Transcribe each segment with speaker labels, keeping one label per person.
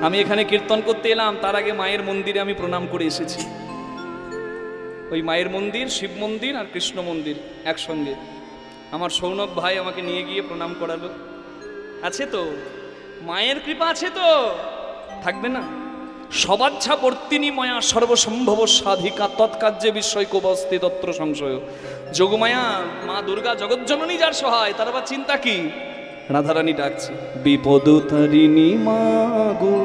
Speaker 1: আমি এখানে কীর্তন করতে এলাম, তার আগে মায়ের মন্দিরে আমি প্রণাম করে এসেছি। ওই মায়ের মন্দির, শিব মন্দির আর কৃষ্ণ মন্দির একসঙ্গে। আমার সৌনক ভাই আমাকে নিয়ে গিয়ে প্রণাম করালো। আছে তো, মায়ের কৃপা আছে তো, থাকবে না? সবাচ্ছা বর্তিনী মায়া সর্বসম্ভব সাধিকা তৎকার্যে বিস্ময় কোবস্তি তত্র সংশয়। যোগমায়া মা দুর্গা জগজ্জননী যার সহায়, তার আবার চিন্তা কি? রাধারানী ডাকছে, বিপদ তারিণী মা গো,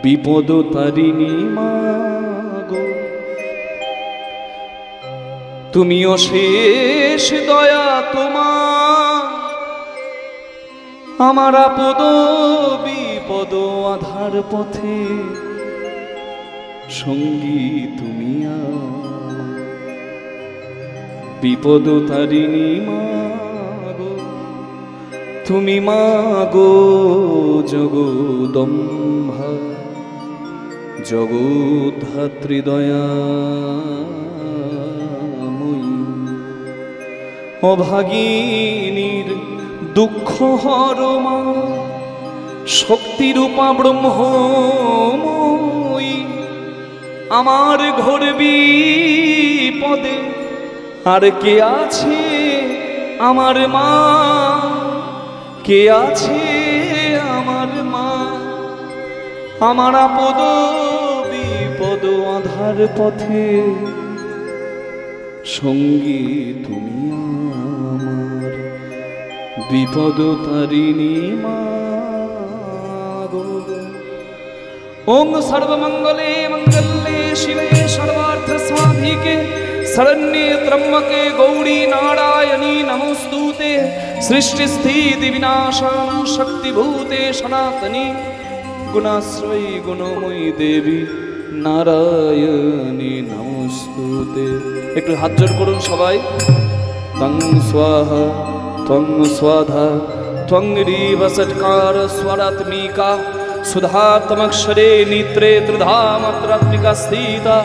Speaker 1: বিপদ তারিণী মা গো, তুমিও শেষ দয়া তোমার, আমার আপদ বিপদ আধার পথে সঙ্গী তুমি। বিপদ তারিণী মা গো, তুমি মা গো জগদম্বা, জগদ্ধাত্রী দয়াময়ী, অভাগিনীর দুঃখ হর মা, শক্তিরূপা ব্রহ্মময়ী, আমার ঘোর বিপদে আর কে আছে আমার মা, কে আছে আমার মা, আমার আপদ বিপদ আধার পথে সঙ্গী তুমি আমার, বিপদ তারিণী মা গো। ওং সর্বমঙ্গলে মঙ্গলে শিবে সর্বার্থ সাধিকে শरण्ये त्र्यंबके गौरी नारायणी नमोस्तुते, सृष्टि स्थिति विनाशां शक्तिभूते सनातनी, गुणाश्रयी गुणमयी देवी नारायणी नमोस्तुते। একটু হাত জোড় করুন সবাই। তং স্বাহা ত্বং স্বাধা ত্বং রিভ ষটকার স্বরাত্মিকা, सुधात्मक्षरे नेत्रे त्रिधा मात्रात्मिका स्थिता,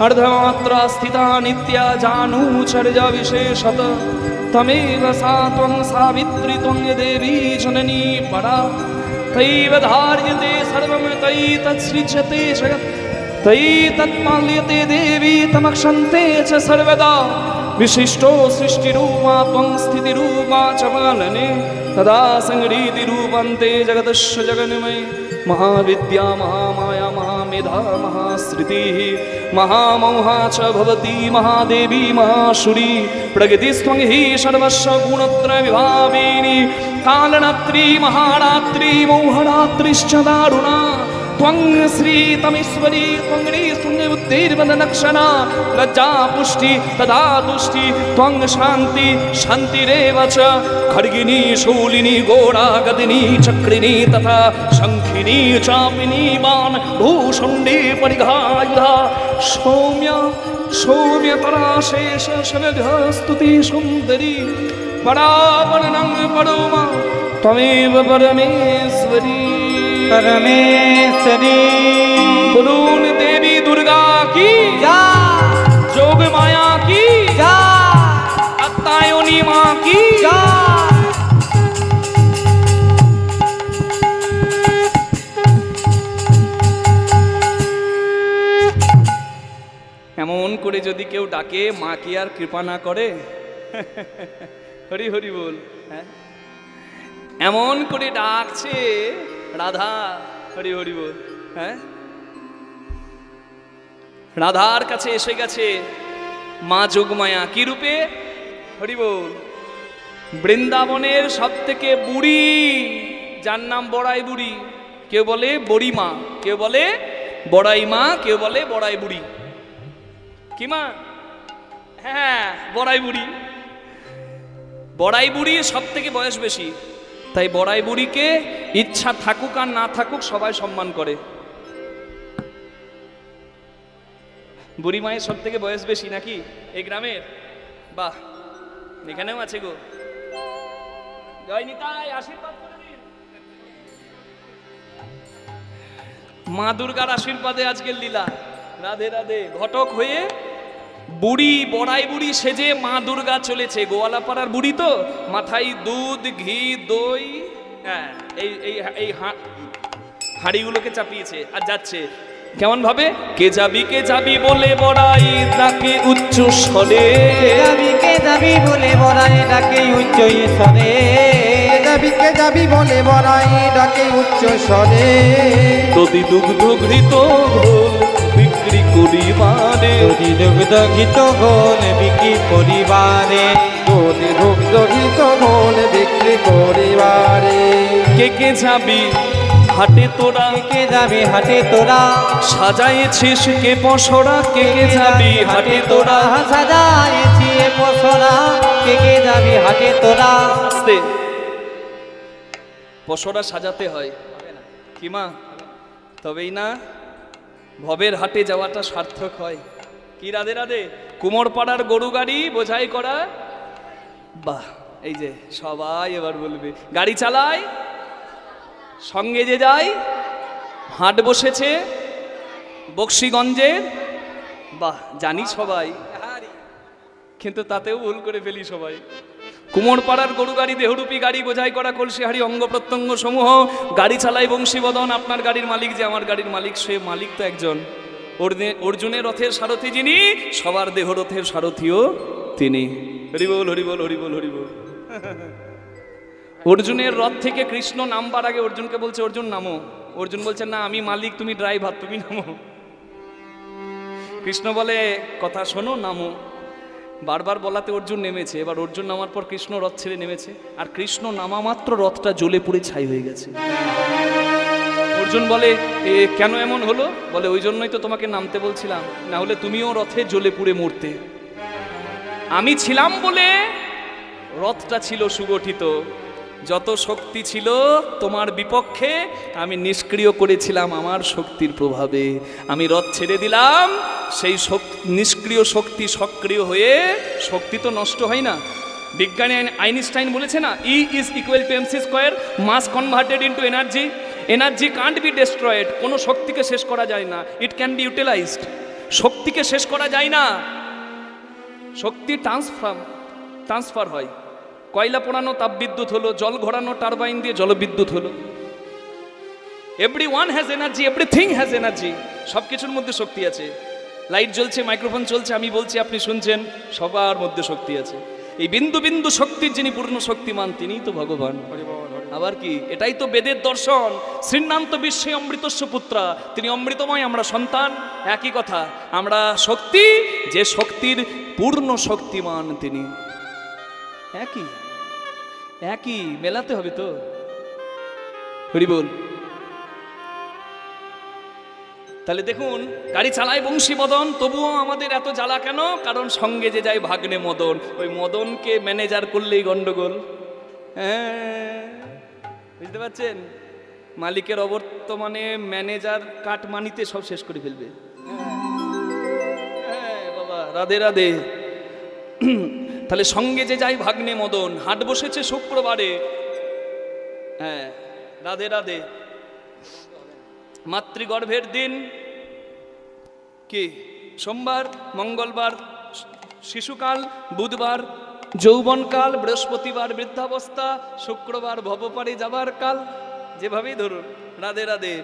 Speaker 1: अर्धमात्रा स्थिता नित्या जानुचर्या विशेषत, तमेव सा त्वं सावित्री त्वं देवी जननी परा, तैव धार्यते सर्वं तयि तत्सृज्यते जगत्, तयि तत्पाल्यते देवी तमक्षन्ते च सर्वदा, विशिष्टो सृष्टिरूपा त्वं स्थितिरूपा च पालने, तदा संगीतिरूपन्ते जगतस्य जगन्मयी, महाविद्या महामाया महामेधा महाश्रुतिः, महामोहा च भवती महादेवी महाशुरी, प्रकृतिस्त्वं हि सर्वस्य गुणत्रय विभाविनी, कालरात्रि महारात्रि मोहरात्रिश्च दारुणा, त्वं श्री तमेश्वरी त्वं बुद्धिर्वदनक्षणा, लज्जा पुष्टि तदा तुष्टि, त्वं शान्ति शान्तिरेव च, खड्गिनी शूलिनी घोड़ा गदिनी चक्रिणी तथा शंखिनी चापिनी बाण भूषुण्डी परिघायुधा, सौम्य सौम्यतरा शेष शवस्तुति सुन्दरी, परावरणं परमा त्वमेव परमेश्वरी परमेश्वरी। बोलून देवी दुर्गा की जय, जोग माया की जय, अत्तायोनी माँ की जय। এমন করে যদি কেউ ডাকে, মা কি আর কৃপা না করে? হরি হরি বল। হ্যাঁ, এমন করে ডাকছে রাধা, হরি হরি বল। হ্যাঁ, রাধার কাছে এসে গেছে মা যোগমায়া, কি রূপে? হরি বল। বৃন্দাবনের সব থেকে বুড়ি, যার নাম বড়াই বুড়ি, কেউ বলে বড়ি মা, কেউ বলে বড়াই মা, কেউ বলে বড়াই বুড়ি। কি মা? হ্যাঁ, বড়াই বুড়ি। বড়াই বুড়ির সব থেকে বয়স বেশি, তাই বড়াই বুড়িকে ইচ্ছা থাকুক আর না থাকুক সবাই সম্মান করে। বুড়ি মায়ের সব থেকে বয়স বেশি নাকি এই গ্রামের? বাহ, এখানেও আছে গো। জয় নিতাই, আশীর্বাদ করে দিন। মা দুর্গার আশীর্বাদে আজকের লীলা। রাধে রাধে। ঘটক হয়ে বুড়ি, বড়াই বুড়ি সেজে মা দুর্গা চলেছে। গোয়ালাপাড়ার বুড়ি তো, মাথায় দুধ ঘি দই হ্যাঁ, এই এই এই হাঁড়িগুলোকে চাপিয়েছে আর যাচ্ছে কেমন ভাবে, কে যাবি বলে বড়াই ডাকে উচ্চ স্বরে,
Speaker 2: কে যাবি বলে বড়াই ডাকে উচ্চ স্বরে, কে যাবি বলে বড়াই ডাকে উচ্চ স্বরে,
Speaker 1: দধি দুগ্ধ ঘৃত ঘোল বিক্রি করিবারে,
Speaker 2: দধি দুগ্ধ ঘৃত ঘোল বিক্রি করিবারে, দধি দুগ্ধ ঘৃত ঘোল বিক্রি করিবারে,
Speaker 1: কে যাবি হাটে তোরা,
Speaker 2: কে যাবি হাটে তোরা,
Speaker 1: সাজাইছিস কে পসরা, কে যাবি হাটে তোরা,
Speaker 2: সাজাইছি পসরা, কে যাবি হাটে তোরা।
Speaker 1: আস্তে, পসরা সাজাতে হয় কি মা, তবেই না ভবের হাটে যাওয়াটা সার্থক হয়। কি রাধে রাধে, কুমোরপাড়ার গরু গাড়ি বোঝাই করা, বাহ, এই যে সবাই এবার বলবে গাড়ি চালায়, সঙ্গে যে যায়, হাট বসেছে বক্সিগঞ্জের, বাহ জানি সবাই, কিন্তু তাতেও ভুল করে ফেলি সবাই। কুমোরপাড়ার গরু গাড়ি, দেহরূপী গাড়ি, বোঝাই করা কলসিহারি, অঙ্গ প্রত্যঙ্গ সমূহ গাড়ি চালাই বংশীবদন। আপনার গাড়ির মালিক যে আমার গাড়ির মালিক, সে মালিক তো একজন, অর্জুনের রথের সারথি যিনি, সবার দেহরথের সারথিও তিনি। হরিবোল হরিবোল হরিবোল হরিবোল। অর্জুনের রথ থেকে কৃষ্ণ নামবার আগে অর্জুনকে বলছে, অর্জুন নামো। অর্জুন বলছে, না আমি মালিক, তুমি ড্রাইভার, তুমি নামো। কৃষ্ণ বলে, কথা শোনো, নামো। বারবার বলাতে অর্জুন নেমেছে। এবার অর্জুন নামার পর কৃষ্ণ রথ ছেড়ে নেমেছে, আর কৃষ্ণ নামা মাত্র রথটা জ্বলে পুড়ে ছাই হয়ে গেছে। অর্জুন বলে, কেন এমন হলো? বলে, ওই জন্যই তো তোমাকে নামতে বলছিলাম, না হলে তুমিও রথে জ্বলে পুড়ে মরতে। আমি ছিলাম বলে রথটা ছিল সুগঠিত, যত শক্তি ছিল তোমার বিপক্ষে আমি নিষ্ক্রিয় করেছিলাম আমার শক্তির প্রভাবে। আমি রথ ছেড়ে দিলাম, সেই নিষ্ক্রিয় শক্তি সক্রিয় হয়ে, শক্তি তো নষ্ট হয় না। বিজ্ঞানী আইনস্টাইন বলেছে না, E is equal to mc square, mass converted into energy, energy can't be destroyed. কোনো শক্তিকে শেষ করা যায় না, ইট ক্যান বি ইউটিলাইজড। শক্তিকে শেষ করা যায় না, শক্তি ট্রান্সফার হয়। কয়লা পোড়ানো তাপবিদ্যুৎ হলো, জল ঘোরানো টারবাইন দিয়ে জলবিদ্যুৎ হলো। Every one has energy, everything has energy. সব কিছুর মধ্যে শক্তি আছে। লাইট জ্বলছে, মাইক্রোফোন চলছে, আমি বলছি, আপনি শুনছেন, সবার মধ্যে শক্তি আছে। এই বিন্দু বিন্দু শক্তির যিনি পূর্ণ শক্তিমান, তিনিই তো ভগবান। আবার কি, এটাই তো বেদের দর্শন। শ্রীনান্ত বিশ্বে অমৃতস্য পুত্রা, তিনি অমৃতময়, আমরা সন্তান। একই কথা, আমরা শক্তি, যে শক্তির পূর্ণ শক্তিমান তিনি। একই মেলাতে হবে তো। হরি বল। তাহলে দেখুন, গাড়ি চালায় বংশীবদন, তবুও আমাদের এত জ্বালা কেন? কারণ সঙ্গে যে যায় ভাগ্নে মদন। ওই মদনকে ম্যানেজার করলেই গন্ডগোল। হ্যাঁ, বুঝতে পারছেন? মালিকের অবর্তমানে ম্যানেজার কাটমানিতে সব শেষ করে ফেলবে। হ্যাঁ বাবা, রাধে রাধে। তাহলে সঙ্গে যে যাই ভাগ্নে মদন, হাট বসেছে শুক্রবারে। হ্যাঁ, রাধে রাধে। মাতৃগর্ভের দিন কি? সোমবার, মঙ্গলবার শিশুকাল, বুধবার যৌবনকাল, বৃহস্পতিবার বৃদ্ধাবস্থা, শুক্রবার ভবপারে যাবার কাল, যেভাবেই ধরুন। রাধে রাধে।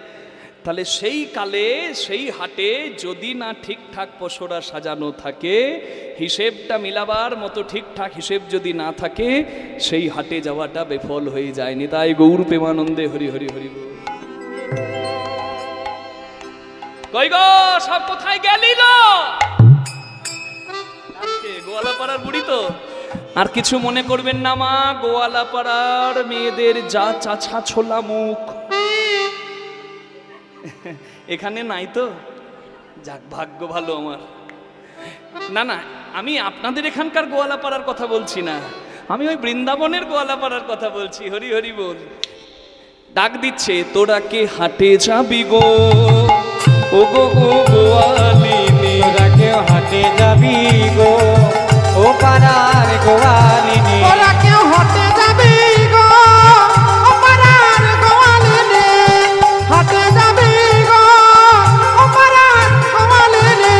Speaker 1: তাহলে সেই কালে, সেই হাটে যদি না ঠিকঠাক পসরা সাজানো থাকে, হিসেবটা মিলাবার মতো ঠিকঠাক হিসেব যদি না থাকে, সেই হাটে যাওয়াটা বিফল হয়ে যায়। নিতাই গৌর প্রেমানন্দে হরি হরি হরি। কই গো, সব কোথায় গেলিল? গোয়ালাপাড়ার বুড়ি তো। আর কিছু মনে করবেন না মা, গোয়ালাপাড়ার মেয়েদের যা চাছা ছোলা মুখ এখানে নাই তো। যাক, ভাগ্য ভালো আমার। না না, আমি আপনাদের এখানকার গোয়ালাপাড়ার কথা বলছি না, আমি ওই বৃন্দাবনের গোয়ালাপাড়ার কথা বলছি। হরি হরি বল। ডাক দিচ্ছে, তোরা কে হাটে যাবি গো, ও গো ও গোয়ালিনী,
Speaker 2: তোরা কে হাটে যাবি গো, ও পাড়ার গোয়ালিনী, তোরা কে হাটে যাবি গো, ও পাড়ার গোয়ালিনী, হাটে যাবি গো, ও পাড়ার গোয়ালিনী।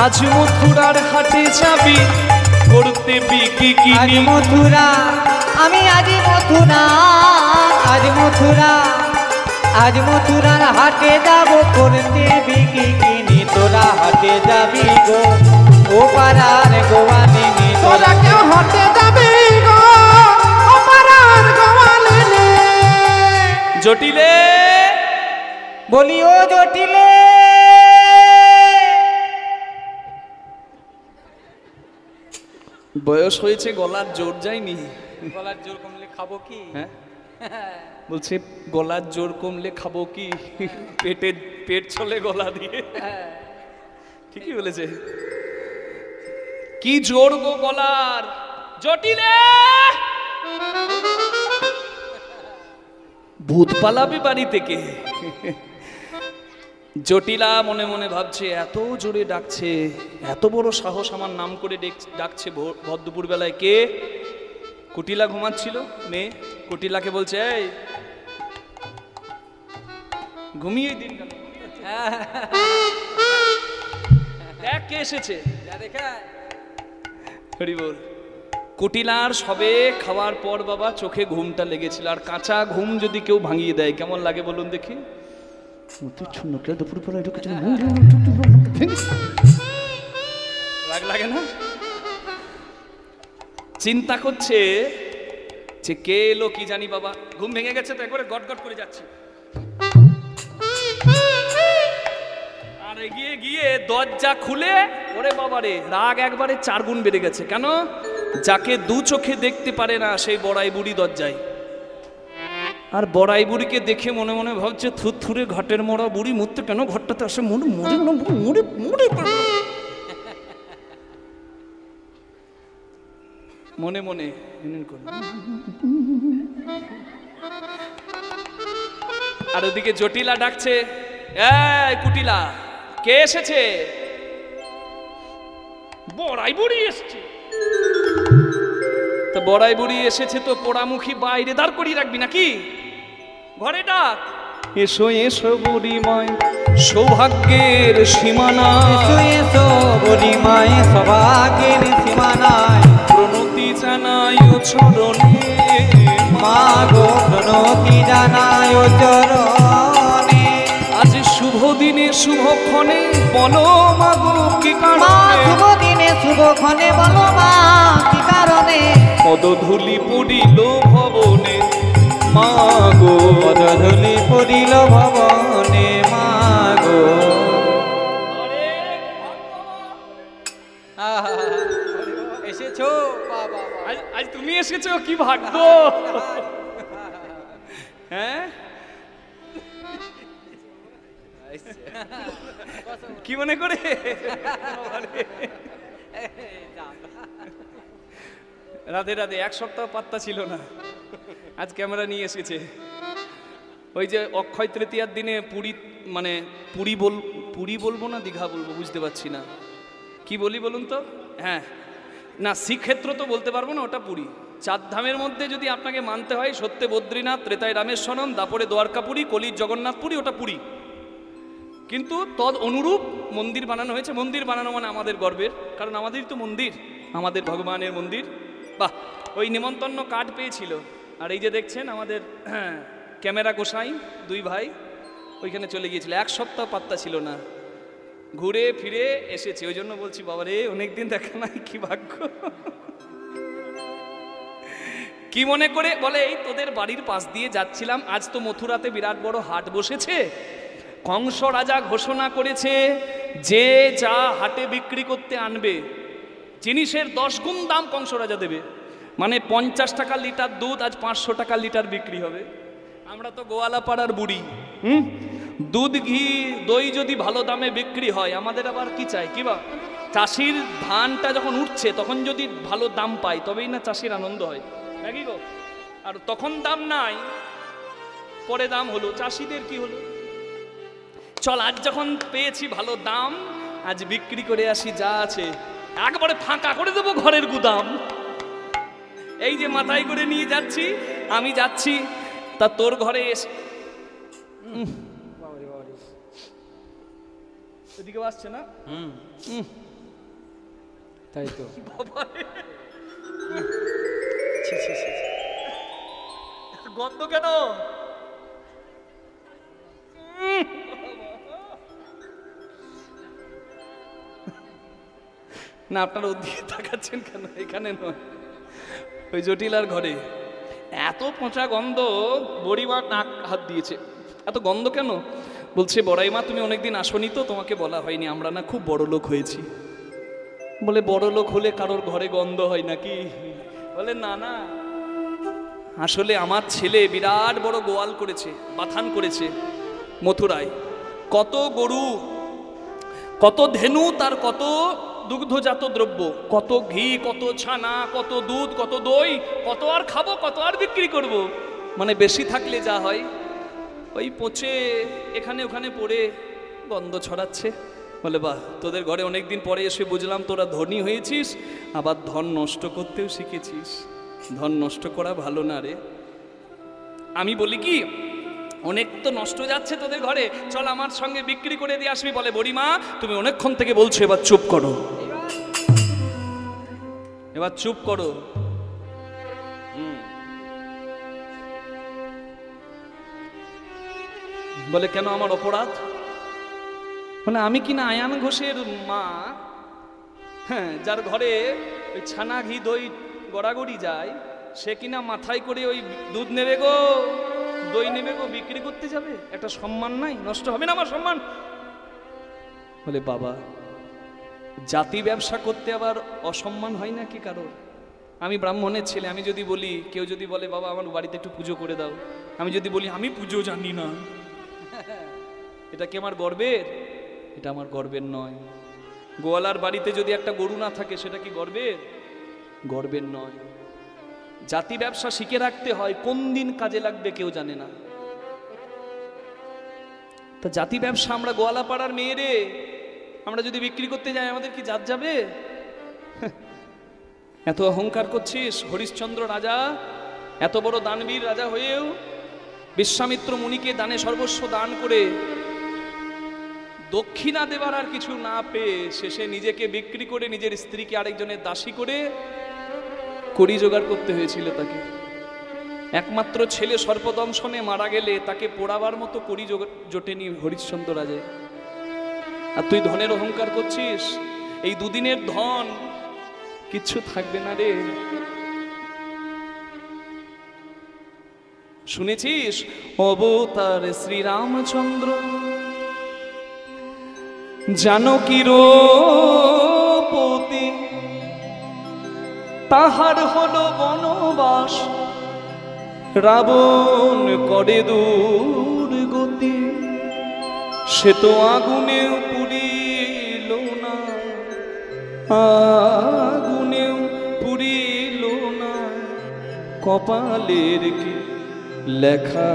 Speaker 1: আজ মথুরার হাটে যাবি, করতে বিকি কিনি।
Speaker 2: মথুরা, আমি মথুরা আজ মথুরার হাটে যাব করতে বিক্রি কিনি তোরা হাটে যাবি গো ও পাড়ার গোয়ালিনী
Speaker 3: তোরা কেউ হাটে যাবি গো ও পাড়ার গোয়ালিনী
Speaker 1: জটিলে
Speaker 2: বলি ও জটিলে
Speaker 1: বয়স হয়েছে, গলার জোর যায়নি।
Speaker 2: গলার জোর কমলে খাবো কি?
Speaker 1: হ্যাঁ বলছে গলার জোর কমলে খাবো কি, পেট চলে গলা দিয়ে। ঠিকই বলেছে। কি জোর গো গলার। জটিলে ভূত পালাবে বাড়ি থেকে। জটিলা মনে মনে ভাবছে এত জোরে ডাকছে, এত বড় সাহস আমার নাম করে ডাকছে ভর বেলায়। কে? কুটিলা ঘুমাচ্ছিল মেয়ে। কুটিলাকে বলছে এই ঘুমিয়ে দিন কেন, দেখ কে এসেছে। হরি বল। কুটিলার সবে খাওয়ার পর বাবা চোখে ঘুমটা লেগেছিল, আর কাঁচা ঘুম যদি কেউ ভাঙিয়ে দেয় কেমন লাগে বলুন দেখি। রাগ লাগে না? চিন্তা করছে যে কে এলো কি জানি বাবা। ঘুম ভেঙে গেছে তো একবারে গট গট করে যাচ্ছে, আর এগিয়ে গিয়ে দরজা খুলে ওরে বাবা রে, রাগ একবারে 4 গুণ বেড়ে গেছে। কেন? যাকে দু চোখে দেখতে পারে না সেই বড়াই বুড়ি দরজায়। আর বড়াই বুড়িকে দেখে মনে মনে ভাবছে থুরথুরে ঘাটের মরা বুড়ি মরতে কেন ঘরটাতে আসে, মরে মরে মরে মরে মনে মনে আর ওদিকে জটিলা ডাকছে এই কুটিলা কে এসেছে? বড়াই বুড়ি এসেছে। তো বড়াই বুড়ি এসেছে তো পোড়ামুখী বাইরে দাঁড় করিয়ে রাখবি নাকি? ঘরে ডাক। এসো এসো বুড়িমায় সৌভাগ্যের সীমানায়,
Speaker 2: এসো এসো বুড়িমায় সৌভাগ্যের সীমানায়,
Speaker 1: প্রণতি জানাই ও চরণে
Speaker 2: মা গো প্রণতি জানাই ও চরণে।
Speaker 1: আজ শুভ দিনে শুভক্ষণে বলো মা গো কি
Speaker 2: মা
Speaker 1: কারণে,
Speaker 2: শুভ দিনে শুভক্ষণে বলো মা কি কারণে,
Speaker 1: পদধূলি পড়িল ভবনে মা গো,
Speaker 2: পদধূলি পড়িল ভবনে মা গো। এসেছো বাবা,
Speaker 1: আজ তুমি এসেছো, কি ভাগ্য। হ্যাঁ কি মনে করে? রাধে রাধে। 1 সপ্তাহ পাত্তা ছিল না, আজ ক্যামেরা নিয়ে এসেছে। ওই যে অক্ষয় তৃতীয়ার দিনে পুরী, মানে পুরী বলবো না দীঘা বলবো বুঝতে পারছি না, কি বলি বলুন তো। হ্যাঁ না, শ্রীক্ষেত্র তো বলতে পারবো না, ওটা পুরী। 4 ধামের মধ্যে যদি আপনাকে মানতে হয়, সত্যে বদ্রীনাথ, ত্রেতায় রামেশ্বরম, দাপরে দ্বারকাপুরী, কলির জগন্নাথপুরী, ওটা পুরী। কিন্তু তদ অনুরূপ মন্দির বানানো হয়েছে। মন্দির বানানো মানে আমাদের গর্বের, কারণ আমাদেরই তো মন্দির, আমাদের ভগবানের মন্দির। বাহ, ওই নিমন্ত্রণ কার্ড পেয়েছিল। আর এই যে দেখছেন আমাদের ক্যামেরা গোসাই 2 ভাই ওইখানে চলে গিয়েছিল, 1 সপ্তাহ পাত্তা ছিল না, ঘুরে ফিরে এসেছে। ওই জন্য বলছি বাবা রে, অনেকদিন দেখা নাই, কি ভাগ্য। কি মনে করে বলে, এই তোদের বাড়ির পাশ দিয়ে যাচ্ছিলাম, আজ তো মথুরাতে বিরাট বড় হাট বসেছে। কংস রাজা ঘোষণা করেছে যে যা হাটে বিক্রি করতে আনবে জিনিসের 10 গুণ দাম কংস রাজা দেবে। মানে 50 টাকা লিটার দুধ আজ 500 টাকা লিটার বিক্রি হবে। আমরা তো গোয়ালা পাড়ার বুড়ি, দুধ ঘি দই যদি ভালো দামে বিক্রি হয়, আমাদের আবার কি চাই? কি বা চাষির ধানটা যখন উঠছে তখন যদি ভালো দাম পায় তবেই না চাষির আনন্দ হয় নাকি গো? আর তখন দাম নাই, পরে দাম হলো, চাষিদের কি হলো? চল আজ যখন পেয়েছি ভালো দাম, আজ বিক্রি করে আসি, যা আছে একবারে ফাঁকা করে দেবো ঘরের গুদাম। এই যে মাথায় করে নিয়ে যাচ্ছি, আমি যাচ্ছি, তা তোর ঘরে এসে এদিকে আসছে না?
Speaker 2: তাই তো।
Speaker 1: গন্ধ কেন? না আপনারা ওদিকে তাকাচ্ছেন কেন? এখানে নয়, ওই জটিলার ঘরে এত পচা গন্ধ। বড়িমা নাক হাত দিয়েছে, এত গন্ধ কেন? বলছে বড়াই মা তুমি অনেকদিন আসনি তো, তোমাকে বলা হয়নি, আমরা না খুব বড় লোক হয়েছি। বলে বড় লোক হলে কারোর ঘরে গন্ধ হয় নাকি? বলে না না, আসলে আমার ছেলে বিরাট বড় গোয়াল করেছে, বাথান করেছে মথুরায়। কত গরু, কত ধেনু, তার কত দুগ্ধজাত দ্রব্য, কত ঘি, কত ছানা, কত দুধ, কত দই, কত আর খাবো, কত আর বিক্রি করব। মানে বেশি থাকলে যা হয় ওই পচে এখানে ওখানে পড়ে গন্ধ ছড়াচ্ছে। বলে বাহ, তোদের ঘরে অনেকদিন পরে এসে বুঝলাম তোরা ধনী হয়েছিস, আবার ধন নষ্ট করতেও শিখেছিস। ধন নষ্ট করা ভালো না রে। আমি বলি কি, অনেক তো নষ্ট যাচ্ছে তোদের ঘরে, চল আমার সঙ্গে বিক্রি করে দিয়ে আসবি। বলে বড়িমা তুমি অনেকক্ষণ থেকে বলছো, এবার চুপ করো, এবার চুপ করো। বলে কেন, আমার অপরাধ? বলে আমি কিনা আয়ান ঘোষের মা, হ্যাঁ, যার ঘরে ওই ছানা ঘি দই গড়াগড়ি যায়, সে কিনা মাথায় করে ওই দুধ নেবে গো, দই নেবে গো, বিক্রি করতে যাবে। একটা সম্মান নাই? নষ্ট হবে না আমার সম্মান? বলে বাবা, জাতি ব্যবসা করতে আবার অসম্মান হয় নাকি কারোর? আমি ব্রাহ্মণের ছেলে, আমি যদি বলি, কেউ যদি বলে বাবা আমার বাড়িতে একটু পুজো করে দাও, আমি যদি বলি আমি পুজো জানি না, এটা কি আমার গর্বের? এটা আমার গর্বের নয়। গোয়ালার বাড়িতে যদি একটা গরু না থাকে, সেটা কি গর্বের? গর্বের নয়। জাতি ব্যবসা শিখে রাখতে হয়, কোন দিন কাজে লাগবে কেউ জানে না। তা জাতি ব্যবসা আমরা গোয়ালা পাড়ার মেয়েরে আমরা যদি বিক্রি করতে যাই, আমাদের কি জাত যাবে? এত অহংকার করছিস? হরিশ্চন্দ্র রাজা, এত বড় দানবীর রাজা হয়েও বিশ্বামিত্র মুনিকে দানে সর্বস্ব দান করে দক্ষিণা দেবার আর কিছু না পেয়ে শেষে নিজেকে বিক্রি করে নিজের স্ত্রীকে আরেকজনের দাসী করে কড়ি জোগাড় করতে হয়েছিল তাকে। একমাত্র ছেলে সর্পদংশনে মারা গেলে তাকে পোড়াবার মতো কড়ি জোটেনি হরিশ্চন্দ্র রাজে। আর তুই ধনের অহংকার করছিস, এই দুদিনের ধন কিচ্ছু থাকবে না রে। শুনেছিস অবতার শ্রীরামচন্দ্র জানকীর পতি, তাহার হলো বনবাস, রাবণ করে দূর গতি। সে তো আগুনেও পুড়িল না, আগুনেও পুড়িল না, কপালের কি লেখা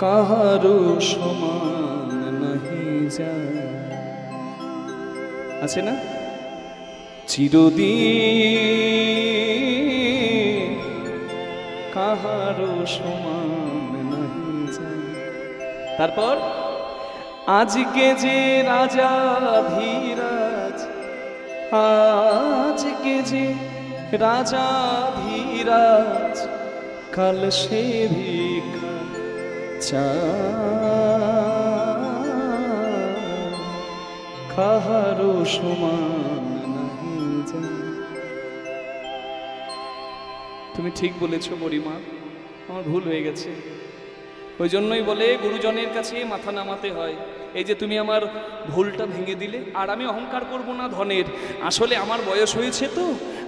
Speaker 1: কাহারো সমান নাহি যায়। আছে না, চিরদিন কাহারো সমান নাহি যায়। তারপর আজকে যে রাজা ধীরাজ, আজকে যে রাজা ধীরাজ, কাল সে ভিক্ষা কাহারো সমান নাহি যায়। তুমি ঠিক বলেছ বড়িমা, আমার ভুল হয়ে গেছে। ওই জন্যই বলে গুরুজনের কাছে মাথা নামাতে হয়। এই যে তুমি আমার ভুলটা ভেঙে দিলে, আর আমি অহংকার করব না ধনের। আসলে আমার বয়স হয়েছে তো,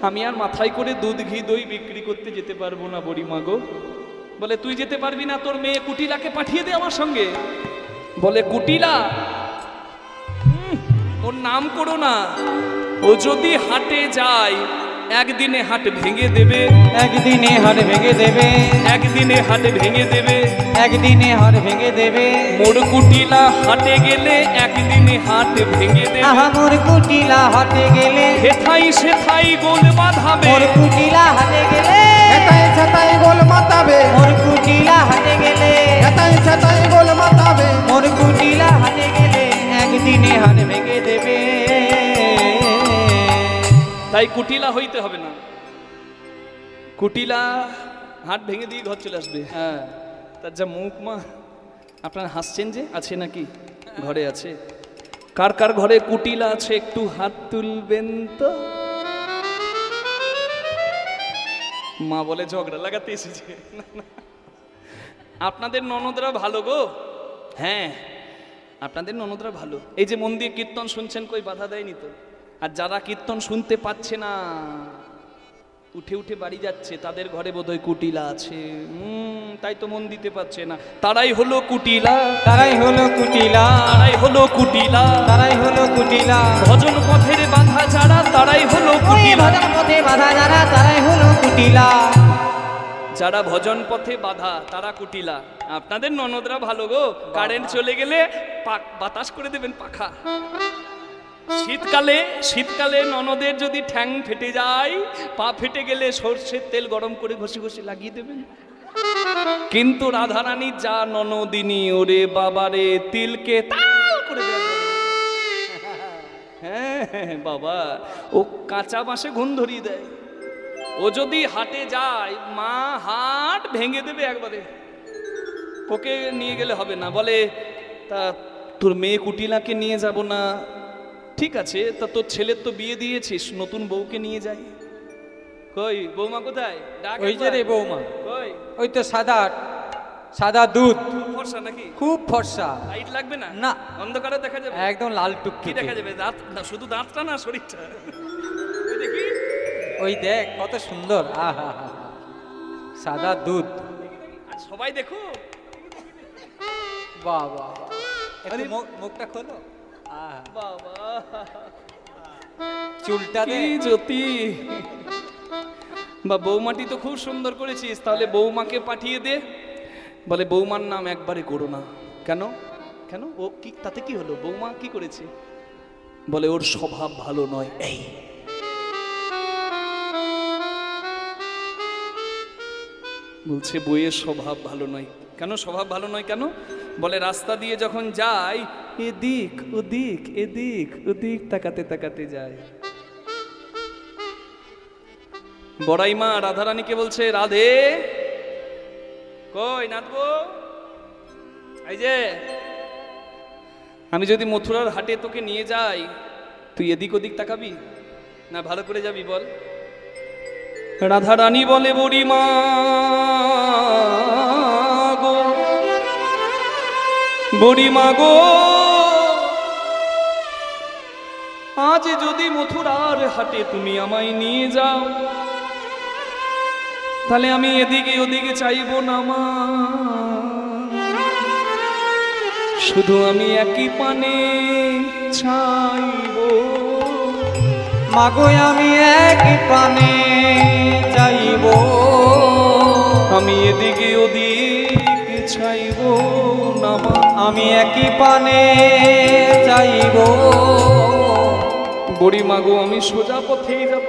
Speaker 1: আমি আর মাথায় করে দুধ ঘি দই বিক্রি করতে যেতে পারবো না বড়িমা গো। বলে তুই যেতে পারবি না, তোর মেয়ে কুটিলাকে পাঠিয়ে দে আমার সঙ্গে। বলে কুটিলা, ওর নাম করো না, ও যদি হাটে যায় একদিনে হাট ভেঙে দেবে,
Speaker 2: একদিনে হাট ভেঙে দেবে,
Speaker 1: একদিনে হাট ভেঙে দেবে,
Speaker 2: একদিনে হাট ভেঙে দেবে।
Speaker 1: মোর কুটিলা হাটে গেলে একদিনে হাট ভেঙে দেবে।
Speaker 2: আহা মোর কুটিলা হাটে গেলে,
Speaker 1: হেথাই সেথাই গোল বাঁধাবে,
Speaker 2: মোর কুটিলা হাটে গেলে,
Speaker 3: এটাই সেটাই গোল মাতাবে,
Speaker 2: মোর কুটিলা হাটে গেলে,
Speaker 3: এটাই সেটাই গোল মাতাবে।
Speaker 2: মোর কুটিলা হাটে গেলে, একদিনে হাট ভেঙে দেবে।
Speaker 1: তাই কুটিলা হইতে হবে না। কুটিলা হাত ভেঙে দিয়ে ঘর চলে আসবে। হ্যাঁ, তার যা মুখ মা। আপনারা হাসছেন যে, আছে নাকি? ঘরে আছে। কার কার ঘরে কুটিলা আছে একটু হাত তুলবেন তো। মা বলে ঝগড়া লাগাতে এসেছে। আপনাদের ননদরা ভালো গো। হ্যাঁ, আপনাদের ননদরা ভালো। এই যে মন দিয়ে কীর্তন শুনছেন, কই বাধা দেয়নি তো। আর যারা কীর্তন শুনতে পাচ্ছে না, উঠে উঠে বাড়ি যাচ্ছে, তাদের ঘরে বোধহয় কুটিলা আছে। তাই তো মন দিতে পারছে না। তারাই হলো কুটিলা,
Speaker 2: তারাই হলো কুটিলা,
Speaker 1: তারাই হলো কুটিলা,
Speaker 2: তারাই হলো কুটিলা।
Speaker 1: ভজন পথের বাধা যারা, তারাই হলো
Speaker 2: ওই
Speaker 1: কুটিলা।
Speaker 2: ভজন পথে বাধা যারা, তারাই হলো কুটিলা।
Speaker 1: যারা ভজন পথে বাধা তারা কুটিলা। আপনাদের ননদরা ভালো গো। কারেন্ট চলে গেলে বাতাস করে দেবেন পাখা। শীতকালে ননদের যদি ঠ্যাং ফেটে যায়, পা ফেটে গেলে সর্ষের তেল গরম করে ঘষে ঘষে লাগিয়ে দেবেন। কিন্তু রাধারানী যা ননদিনী, ওরে বাবারে, তিলকে তাল করে দেবে। হ্যাঁ বাবা, ও কাঁচা বাঁশে ঘুম ধরিয়ে দেয়। ও যদি হাটে যায়, মা হাট ভেঙে দেবে একবারে। ওকে নিয়ে গেলে হবে না। বলে, তা তোর মেয়ে কুটিলাকে নিয়ে যাব না? ঠিক আছে, তা তোর ছেলের তো বিয়ে দিয়েছিস, নতুন বউকে নিয়ে যাই। কই বৌমা কোথায়? ডাক
Speaker 2: ওই যে রে বৌমা,
Speaker 1: কই?
Speaker 2: ওই তো সাদা সাদা দুধ,
Speaker 1: ফর্সা নাকি?
Speaker 2: খুব ফর্সা।
Speaker 1: লাইট লাগবে না?
Speaker 2: না,
Speaker 1: অন্ধকারে দেখা যাবে।
Speaker 2: একদম লাল
Speaker 1: কি
Speaker 2: টুকটুকে।
Speaker 1: দেখা যাবে? দাঁত না, শুধু দাঁতটা না, শরীরটা। ওই দেখি,
Speaker 2: ওই দেখ কত সুন্দর। আহা, সাদা দুধ।
Speaker 1: আর সবাই দেখো।
Speaker 2: বাহ বাহ, একটু মুখটা খোলো। আহা,
Speaker 1: বাবা,
Speaker 2: চুলটা
Speaker 1: কি
Speaker 2: দে।
Speaker 1: জ্যোতি। বা বৌমাটি তো খুব সুন্দর করেছিস, তাহলে বৌমাকে পাঠিয়ে দে। বলে, বৌমার নাম একবারে করো না। কেন? কেন? ও কি, তাতে কি হলো? বৌমা কি করেছে? বলে, ওর স্বভাব ভালো নয়। এই বলছে, বইয়ের স্বভাব ভালো নয়। কেন স্বভাব ভালো নয় কেন? বলে, রাস্তা দিয়ে যখন যায়, এদিক ওদিক এদিক ওদিক তাকাতে তাকাতে যায়। বড়াই মা রাধারানীকে বলছে, রাধে কই নাচবো? এই যে, আমি যদি মথুরার হাটে তোকে নিয়ে যাই, তুই এদিক ওদিক তাকাবি না? ভালো করে যাবি বল। রাধারানী বলে, বুড়িমা গো, বুড়িমা গো, আজ যদি মথুরার হাটে তুমি আমায় নিয়ে যাও, তাহলে আমি এদিকে ওদিকে চাইবো না মা, শুধু আমি একই পানে চাইবো।
Speaker 2: মাগো আমি এক পানে চাইবো,
Speaker 1: আমি এদিকে ওদিকে চাইবো না মা,
Speaker 2: আমি একই পানে চাইবো।
Speaker 1: বুড়ি মাগো, আমি সোজা পথেই যাব।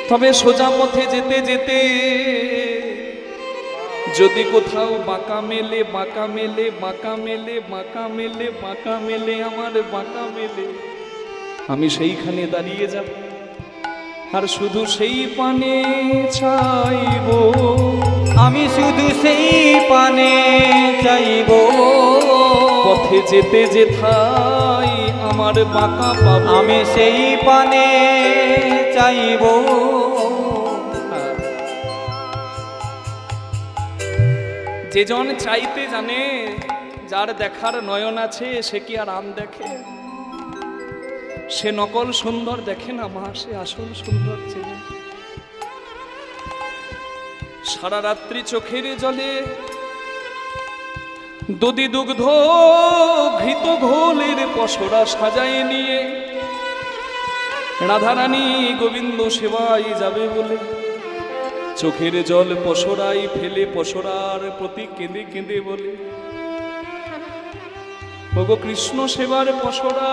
Speaker 1: তবে সোজা পথে যেতে যেতে যদি কোথাও বাঁকা মেলে, বাঁকা মেলে, বাঁকা মেলে, বাঁকা মেলে, বাঁকা মেলে, আমার বাঁকা মেলে, আমি সেইখানে দাঁড়িয়ে যাব আর শুধু সেই পানে চাইবো।
Speaker 2: আমি শুধু সেই পানে চাইবো।
Speaker 1: পথে যেতে যেথায় আমার বাঁকা পাবো,
Speaker 2: আমি সেই পানে চাইবো।
Speaker 1: যেজন চাইতে জানে, যার দেখার নয়ন আছে, সে কি আর আম দেখে? সে নকল সুন্দর দেখে না মা, সে আসল সুন্দর চেনে। সারা রাত্রি চোখের জলে দধি দুগ্ধ ঘৃত ঘোলের পসরা সাজায় নিয়ে রাধারানী গোবিন্দ সেবায় যাবে বলে চোখের জল পসরাই ফেলে পসরার প্রতি কেঁদে কেঁদে বলে, ওগো কৃষ্ণ সেবার পসরা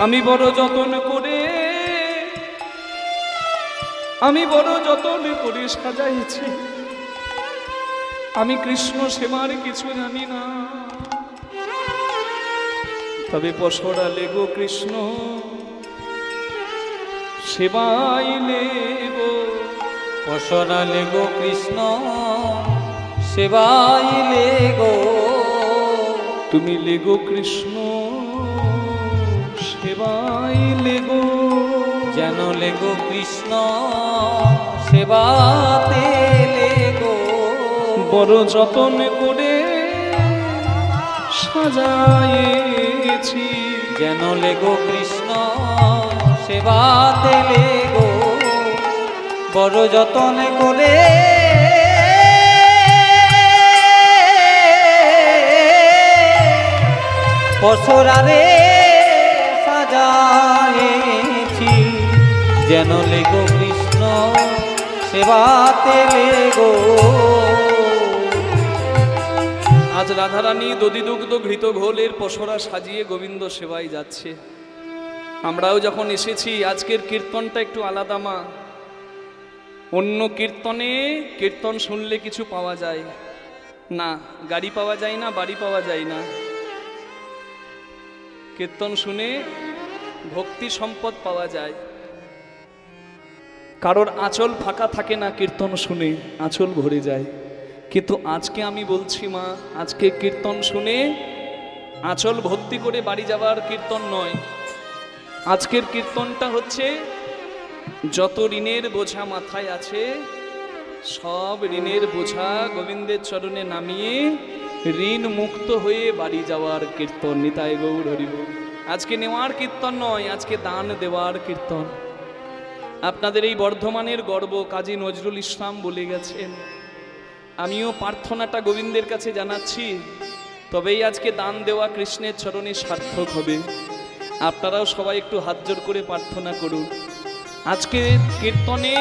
Speaker 1: আমি বড় যতন করে, আমি বড় যতন করে সাজাইছি, আমি কৃষ্ণ সেবার কিছু জানি না। তবে পসরা লেগো কৃষ্ণ সেবাই লেগো
Speaker 2: পশরালে গো কৃষ্ণ সেবাই লেগো
Speaker 1: তুমি লেগো কৃষ্ণ সেবাই লেগো
Speaker 2: যেন লেগো কৃষ্ণ সেবাতে লেগো
Speaker 1: বড় যতন করে সাজায়েছি
Speaker 2: যেন লেগো কৃষ্ণ সেবাতে লেগো বড় যতন করে পশরারে সাজায়েছি যেন লেগো কৃষ্ণ সেবাতে লেগো
Speaker 1: আজ রাধারানী দধিদুগ্ধ ঘৃত ঘোলের পসরা সাজিয়ে গোবিন্দ সেবায় যাচ্ছে। আমরাও যখন এসেছি আজকের কীর্তনটা একটু আলাদা মা। অন্য কীর্তনে কীর্তন শুনলে কিছু পাওয়া যায় না, গাড়ি পাওয়া যায় না, বাড়ি পাওয়া যায় না। কীর্তন শুনে ভক্তি সম্পদ পাওয়া যায়। কারোর আঁচল ফাঁকা থাকে না, কীর্তন শুনে আঁচল ভরে যায়। কিন্তু আজকে আমি বলছি মা, আজকে কীর্তন শুনে আঁচল ভর্তি করে বাড়ি যাওয়ার কীর্তন নয়। আজকের কীর্তনটা হচ্ছে যত ঋণের বোঝা মাথায় আছে সব ঋণের বোঝা গোবিন্দের চরণে নামিয়ে ঋণ মুক্ত হয়ে বাড়ি যাওয়ার কীর্তন। নিতাই গৌর হরি বল। আজকে নেওয়ার কীর্তন নয়, আজকে দান দেওয়ার কীর্তন। আপনাদের এই বর্ধমানের গর্ব কাজী নজরুল ইসলাম বলে গেছেন, আমিও প্রার্থনাটা গোবিন্দের কাছে জানাচ্ছি, তবেই আজকে দান দেওয়া কৃষ্ণের চরণে সার্থক হবে। আপনারাও সবাই একটু হাত জোড় করে প্রার্থনা করুন। আজকে কীর্তনে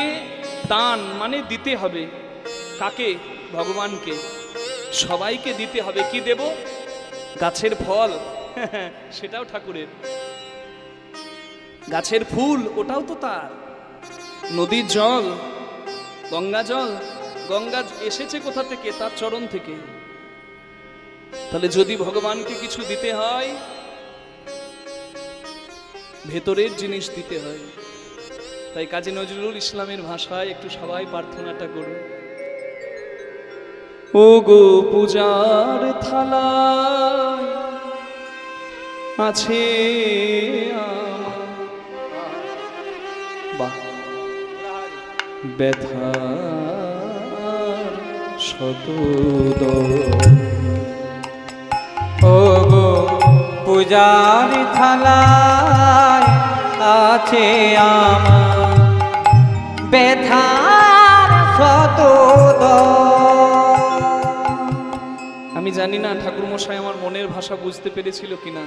Speaker 1: দান মানে দিতে হবে। কাকে? ভগবানকে। সবাইকে দিতে হবে। কি দেব? গাছের ফল সেটাও ঠাকুরের, গাছের ফুল ওটাও তো তার, নদীর জল, গঙ্গা জল, গঙ্গা এসেছে কোথা থেকে? তার চরণ থেকে। তাহলে যদি ভগবানকে কিছু দিতে হয় ভেতরের জিনিস দিতে হয়। তাই কাজী নজরুল ইসলামের ভাষায় একটু সবাই প্রার্থনাটা করুন। ও গো পূজার থালা আছে বাহ ব্যথা শত
Speaker 2: ও গো পূজার থালায় আছে আমার ব্যথার শত।
Speaker 1: আমি জানি না ঠাকুর মশাই আমার মনের ভাষা বুঝতে পেরেছিল কিনা।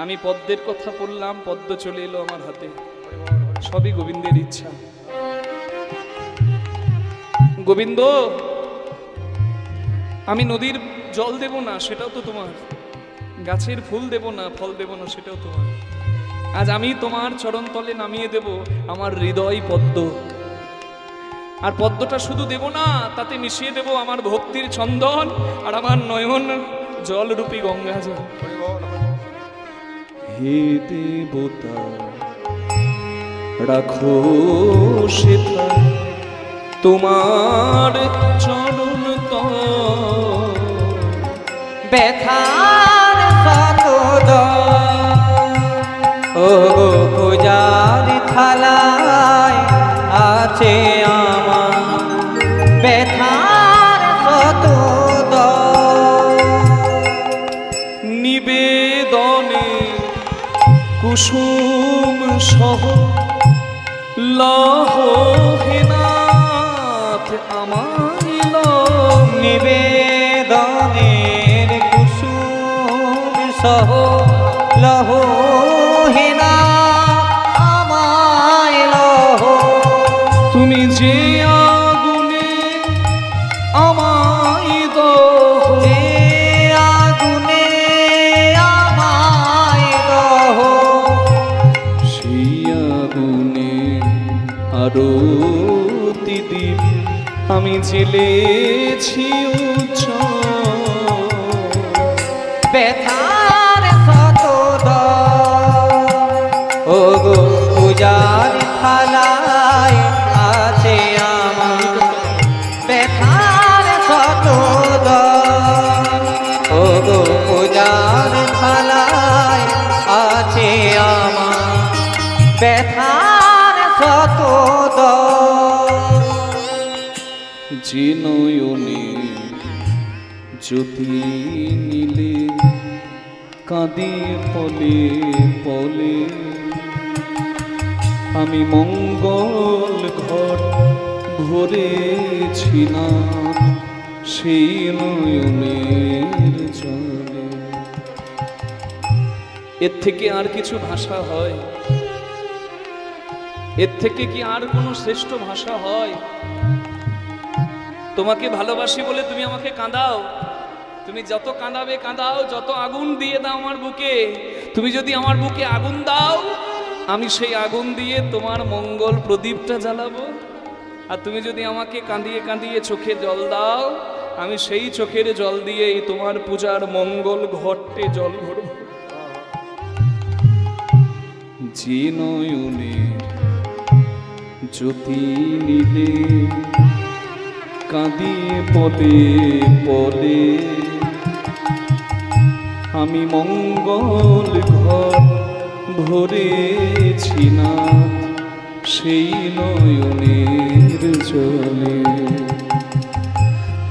Speaker 1: আমি পদ্মের কথা বললাম, পদ্ম চলে এলো আমার হাতে। সবই গোবিন্দের ইচ্ছা। গোবিন্দ, আমি নদীর জল দেব না, সেটাও তো তোমার। গাছের ফুল দেব না, ফল দেব না, সেটাও তোমার। আজ আমি তোমার চরণ তলে নামিয়ে দেব আমার হৃদয় পদ্ম। আর পদ্মটা শুধু দেব না, তাতে মিশিয়ে দেব আমার ভক্তির চন্দন আর আমার নয়ন জলরূপী গঙ্গা জল। হে দেবতা রাখো সেথা তোমার চরণ তল
Speaker 2: ব্যথার শত। ও গো পূজার থালায় আছে আমার ব্যথার শত।
Speaker 1: নিবেদনে কুসুম সহ লহ হে নাথ আমায় লহ।
Speaker 2: নিবেদনের কুসুম সহ লহ হে নাথ আমায় লহ।
Speaker 1: তুমি যে আগুনে আমায় দহ,
Speaker 2: যে আগুনে আমায় দহ।
Speaker 1: সেই আগুনে আরতি দীপ আমি জেলেছি
Speaker 2: ব্যথার শত। ও গো পূজার থালায় আছে আমার ব্যথার শত দল। ও গো পূজার থালায় আছে আমার ব্যথার শত দল।
Speaker 1: যে নয়নে জ্যোতি নীলে কাঁদে পলে পলে, আমি মঙ্গল ঘট ভরেছি না সেই নয়নের জলে। এর থেকে আর কিছু ভাষা হয়? এর থেকে কি আর কোনো শ্রেষ্ঠ ভাষা হয়? তোমাকে ভালোবাসি বলে তুমি আমাকে কাঁদাও, তুমি যত কাঁদাবে কাঁদাও, যত আগুন দিয়ে দাও আমার বুকে, তুমি যদি আমার বুকে আগুন দাও আমি সেই আগুন দিয়ে তোমার মঙ্গল প্রদীপটা জ্বালাবো। আর তুমি যদি আমাকে কাঁদিয়ে কাঁদিয়ে চোখে জল দাও আমি সেই চোখের জল দিয়েই তোমার পূজার মঙ্গল ঘটে জল ভরব। যে নয়নে জ্যোতি নীলে কাঁদিয়ে পলে পলে, আমি মঙ্গল ঘর ভরেছি না সেই নয়নের জলে।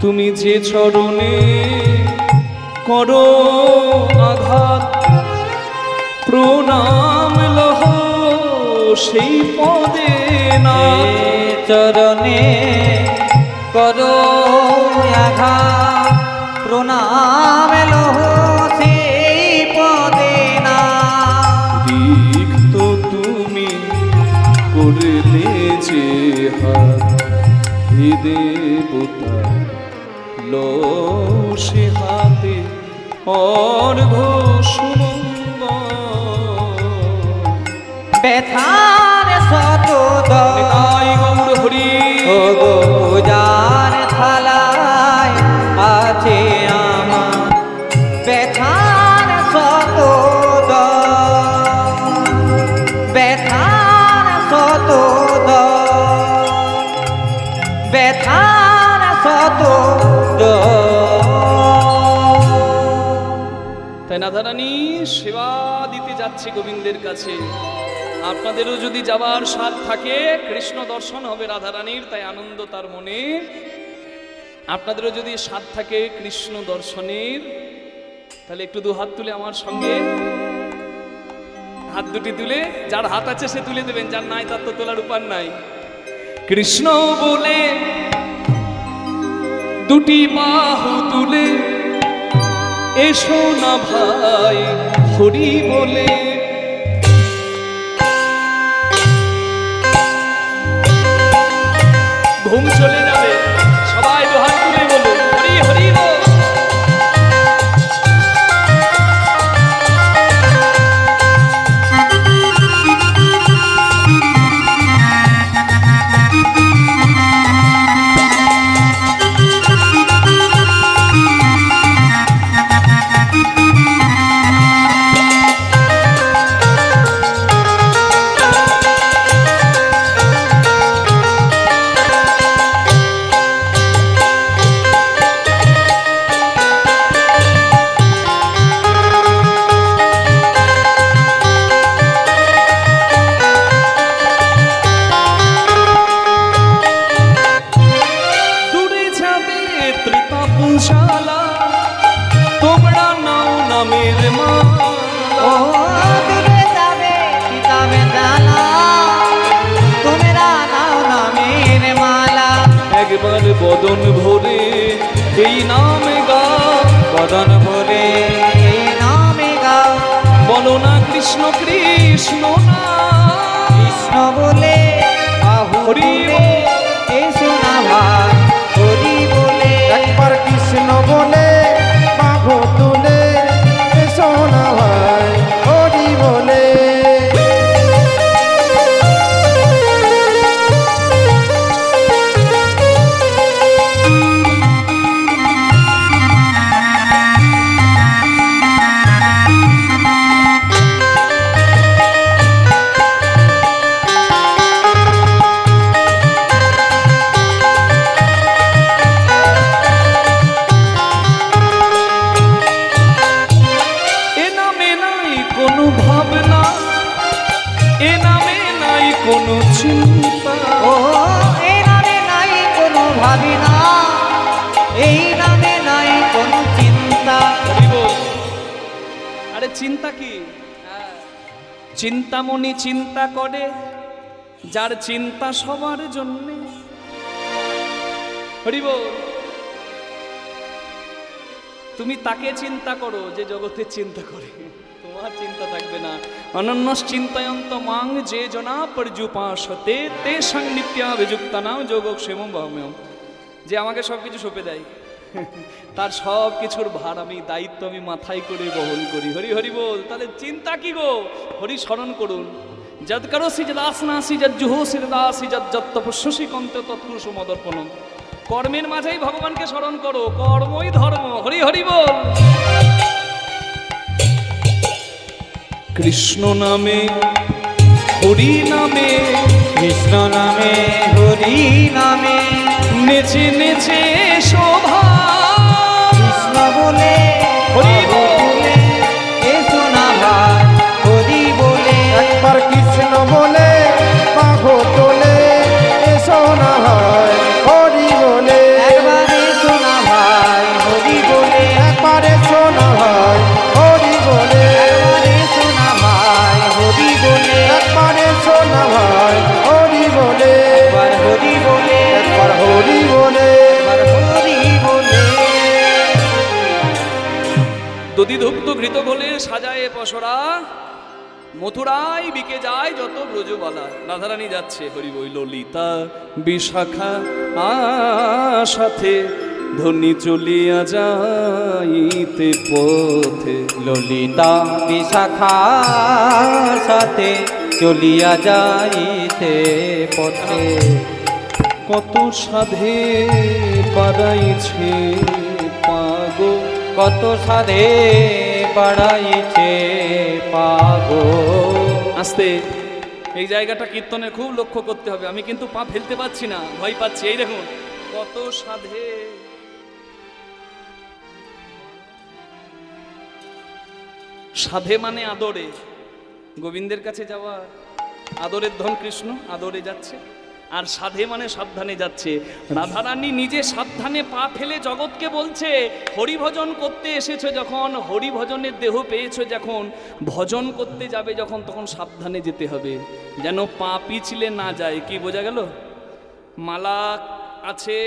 Speaker 1: তুমি যে চরণে করো আঘাত প্রণাম লহ সেই পদে না।
Speaker 2: চরণে করো আঘাত প্রণাম লহ সেই পদে না।
Speaker 1: রিক্ত তুমি করলে যে হাত হে দেবতা লো সে হাতে অর্ঘ সুমঙ্গ।
Speaker 2: ব্যথার শত
Speaker 1: নিতাই গৌর হরি।
Speaker 2: ও গো পূজার থালায় আছে আমার ব্যথার শত ব্যথার শত ব্যথার শত।
Speaker 1: তাই রাধারানী সেবা দিতে যাচ্ছে গোবিন্দের কাছে। আপনাদেরও যদি যাবার স্বাদ থাকে, কৃষ্ণ দর্শন হবে রাধারানীর, তাই আনন্দ তার মনে। আপনাদেরও যদি স্বাদ থাকে কৃষ্ণ দর্শনের, তাহলে একটু দু হাত তুলে আমার সঙ্গে, হাত দুটি তুলে, যার হাত আছে সে তুলে দেবেন, যার নাই তার তো তোলার উপায় নাই। কৃষ্ণ বলে দুটি বাহু তুলে এসো না ভাই হরি বলে। ঘুম চলে যাবে, সবাই দু হাত তুলে বলুন হরি হরি বল। তোমরা নাও নামের মালা।
Speaker 2: দূরে যাবে পিতাবে জানা, তোমরা নাও নামের মালা।
Speaker 1: একবার বদন ভরে এই নামে গাও,
Speaker 2: বদন ভরে এই নামে গাও।
Speaker 1: বলো না কৃষ্ণ কৃষ্ণ না,
Speaker 2: কৃষ্ণ বলে বাহু
Speaker 1: হরি
Speaker 2: তুলে এসো না ভাই হরি বলে।
Speaker 3: একবার কৃষ্ণ বলে বাহু তুলে এসো না ভাই হরি বলে।
Speaker 1: এ নামে নাই কোনো চিন্তা,
Speaker 2: ও এই নামে নাই কোনো ভাবিনা, এই নামে নাই কোনো চিন্তা।
Speaker 1: আরে চিন্তা কি? চিন্তামণি চিন্তা করে, যার চিন্তা সবার জন্যে। হরি বল। তুমি তাকে চিন্তা করো যে জগতের চিন্তা করে, তোমার চিন্তা থাকবে না। অনন্য চিন্তায়ন্ত মাং যে জনা পর্যুপাসতে তে সং নিত্যাভিযুক্তানাম যোগক্ষেমম বহমেয়ম। যে আমাকে সব কিছু সঁপে দেয়, তার সব কিছুর ভার আমি, দায়িত্ব আমি মাথায় করে বহন করি। হরি হরি বল। তাহলে চিন্তা কি গো? হরি স্মরণ করুন। যদ করসি যদাসনাসি যজ্জুহোসি তদাসি যজ্জত তপস্যসি কন্তে তৎপুরুষ মদর্পণম। কর্মের মাঝেই ভগবানকে স্মরণ করো, কর্মই ধর্ম। হরি হরি বল। কৃষ্ণ নামে হরি নামে,
Speaker 2: কৃষ্ণ নামে হরি নামে,
Speaker 1: নেচে নেচে শোভা।
Speaker 2: কৃষ্ণ বলে
Speaker 1: হরি
Speaker 2: বলে এসো না ভাই, হরি বলে
Speaker 3: একবার কৃষ্ণ বলে বাঘ তোলে, এসো না ভাই হরি বলে।
Speaker 2: একবার এসো না ভাই, হরি বলে
Speaker 3: একবার এসো না ভাই হরি বলে।
Speaker 2: একবার এসো না ভাই, হরি বলে
Speaker 3: একবার এসো না ভাই হরি বলে।
Speaker 2: একবার হরি বলে
Speaker 3: একবার হরি বলে।
Speaker 2: একবার হরি বলে।
Speaker 1: দধিধুপ্ত ঘৃত গোলে সাজায়ে পসরা, মথুরায় বিকে যায় যত ব্রজবালা। রাধারানী যাচ্ছে, হরি বই। ললিতা বিশাখা সাথে ধনী চলিয়া যাইতে পথে,
Speaker 2: ললিতা বিশাখার সাথে চলিয়া যাইতে পথে,
Speaker 1: কত সাধে পারাইছে পাগো।
Speaker 2: কত সাধে বাড়াইছে পাগো।
Speaker 1: আস্তে, এই জায়গাটা কীর্তনে খুব লক্ষ্য করতে হবে। আমি কিন্তু পা ফেলতে পারছি না, ভয় পাচ্ছি। এই দেখুন, কত সাধে। সাধে মানে আদরে, গোবিন্দের কাছে যাওয়া। আদরের ধন কৃষ্ণ, আদরে যাচ্ছে। আর সাধে মানে সাবধানে যাচ্ছে। রাধারানী নিজে সাবধানে পা ফেলে জগৎকে বলছে, হরিভজন করতে এসেছো যখন, হরিভজনের দেহ পেয়েছো যখন, ভজন করতে যাবে যখন, তখন সাবধানে যেতে হবে, যেন পা পিছলে না যায়। কি বোঝা গেল? মালা আছে,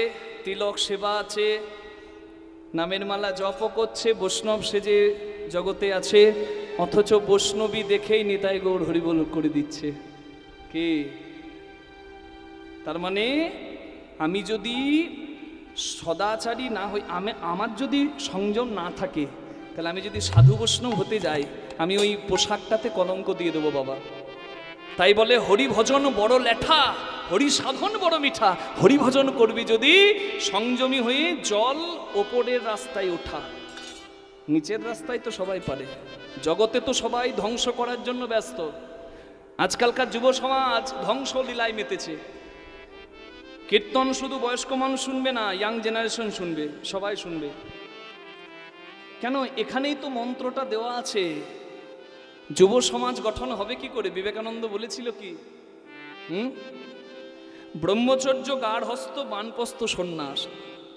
Speaker 1: তিলক সেবা আছে, নামের মালা জপ করছে, বৈষ্ণব সেজে জগতে আছে, অথচ বৈষ্ণবী দেখেই নিতাই গৌর হরিবল করে দিচ্ছে। কি তার মানে? আমি যদি সদাচারী না হই, আমার যদি সংযম না থাকে, তাহলে আমি যদি সাধু বৈষ্ণব হতে যাই, আমি ওই পোশাকটাতে কলঙ্ক দিয়ে দেবো বাবা। তাই বলে হরি ভজন বড় লেঠা, হরি সাধন বড় মিঠা। হরি ভজন করবি যদি সংযমী হয়ে, জল ওপরের রাস্তায় ওঠা, নিচের রাস্তায় তো সবাই পারে। জগতে তো সবাই ধ্বংস করার জন্য ব্যস্ত। আজকালকার যুব সমাজ ধ্বংস লীলায় মেতেছে। কীর্তন শুধু বয়স্ক মানুষ শুনবে না, ইয়াং জেনারেশন শুনবে, সবাই শুনবে। কেন? এখানেই তো মন্ত্রটা দেওয়া আছে। যুব সমাজ গঠন হবে কি করে? বিবেকানন্দ বলেছিল কি? ব্রহ্মচর্য, গার্হস্থ, বানপ্রস্থ, সন্ন্যাস।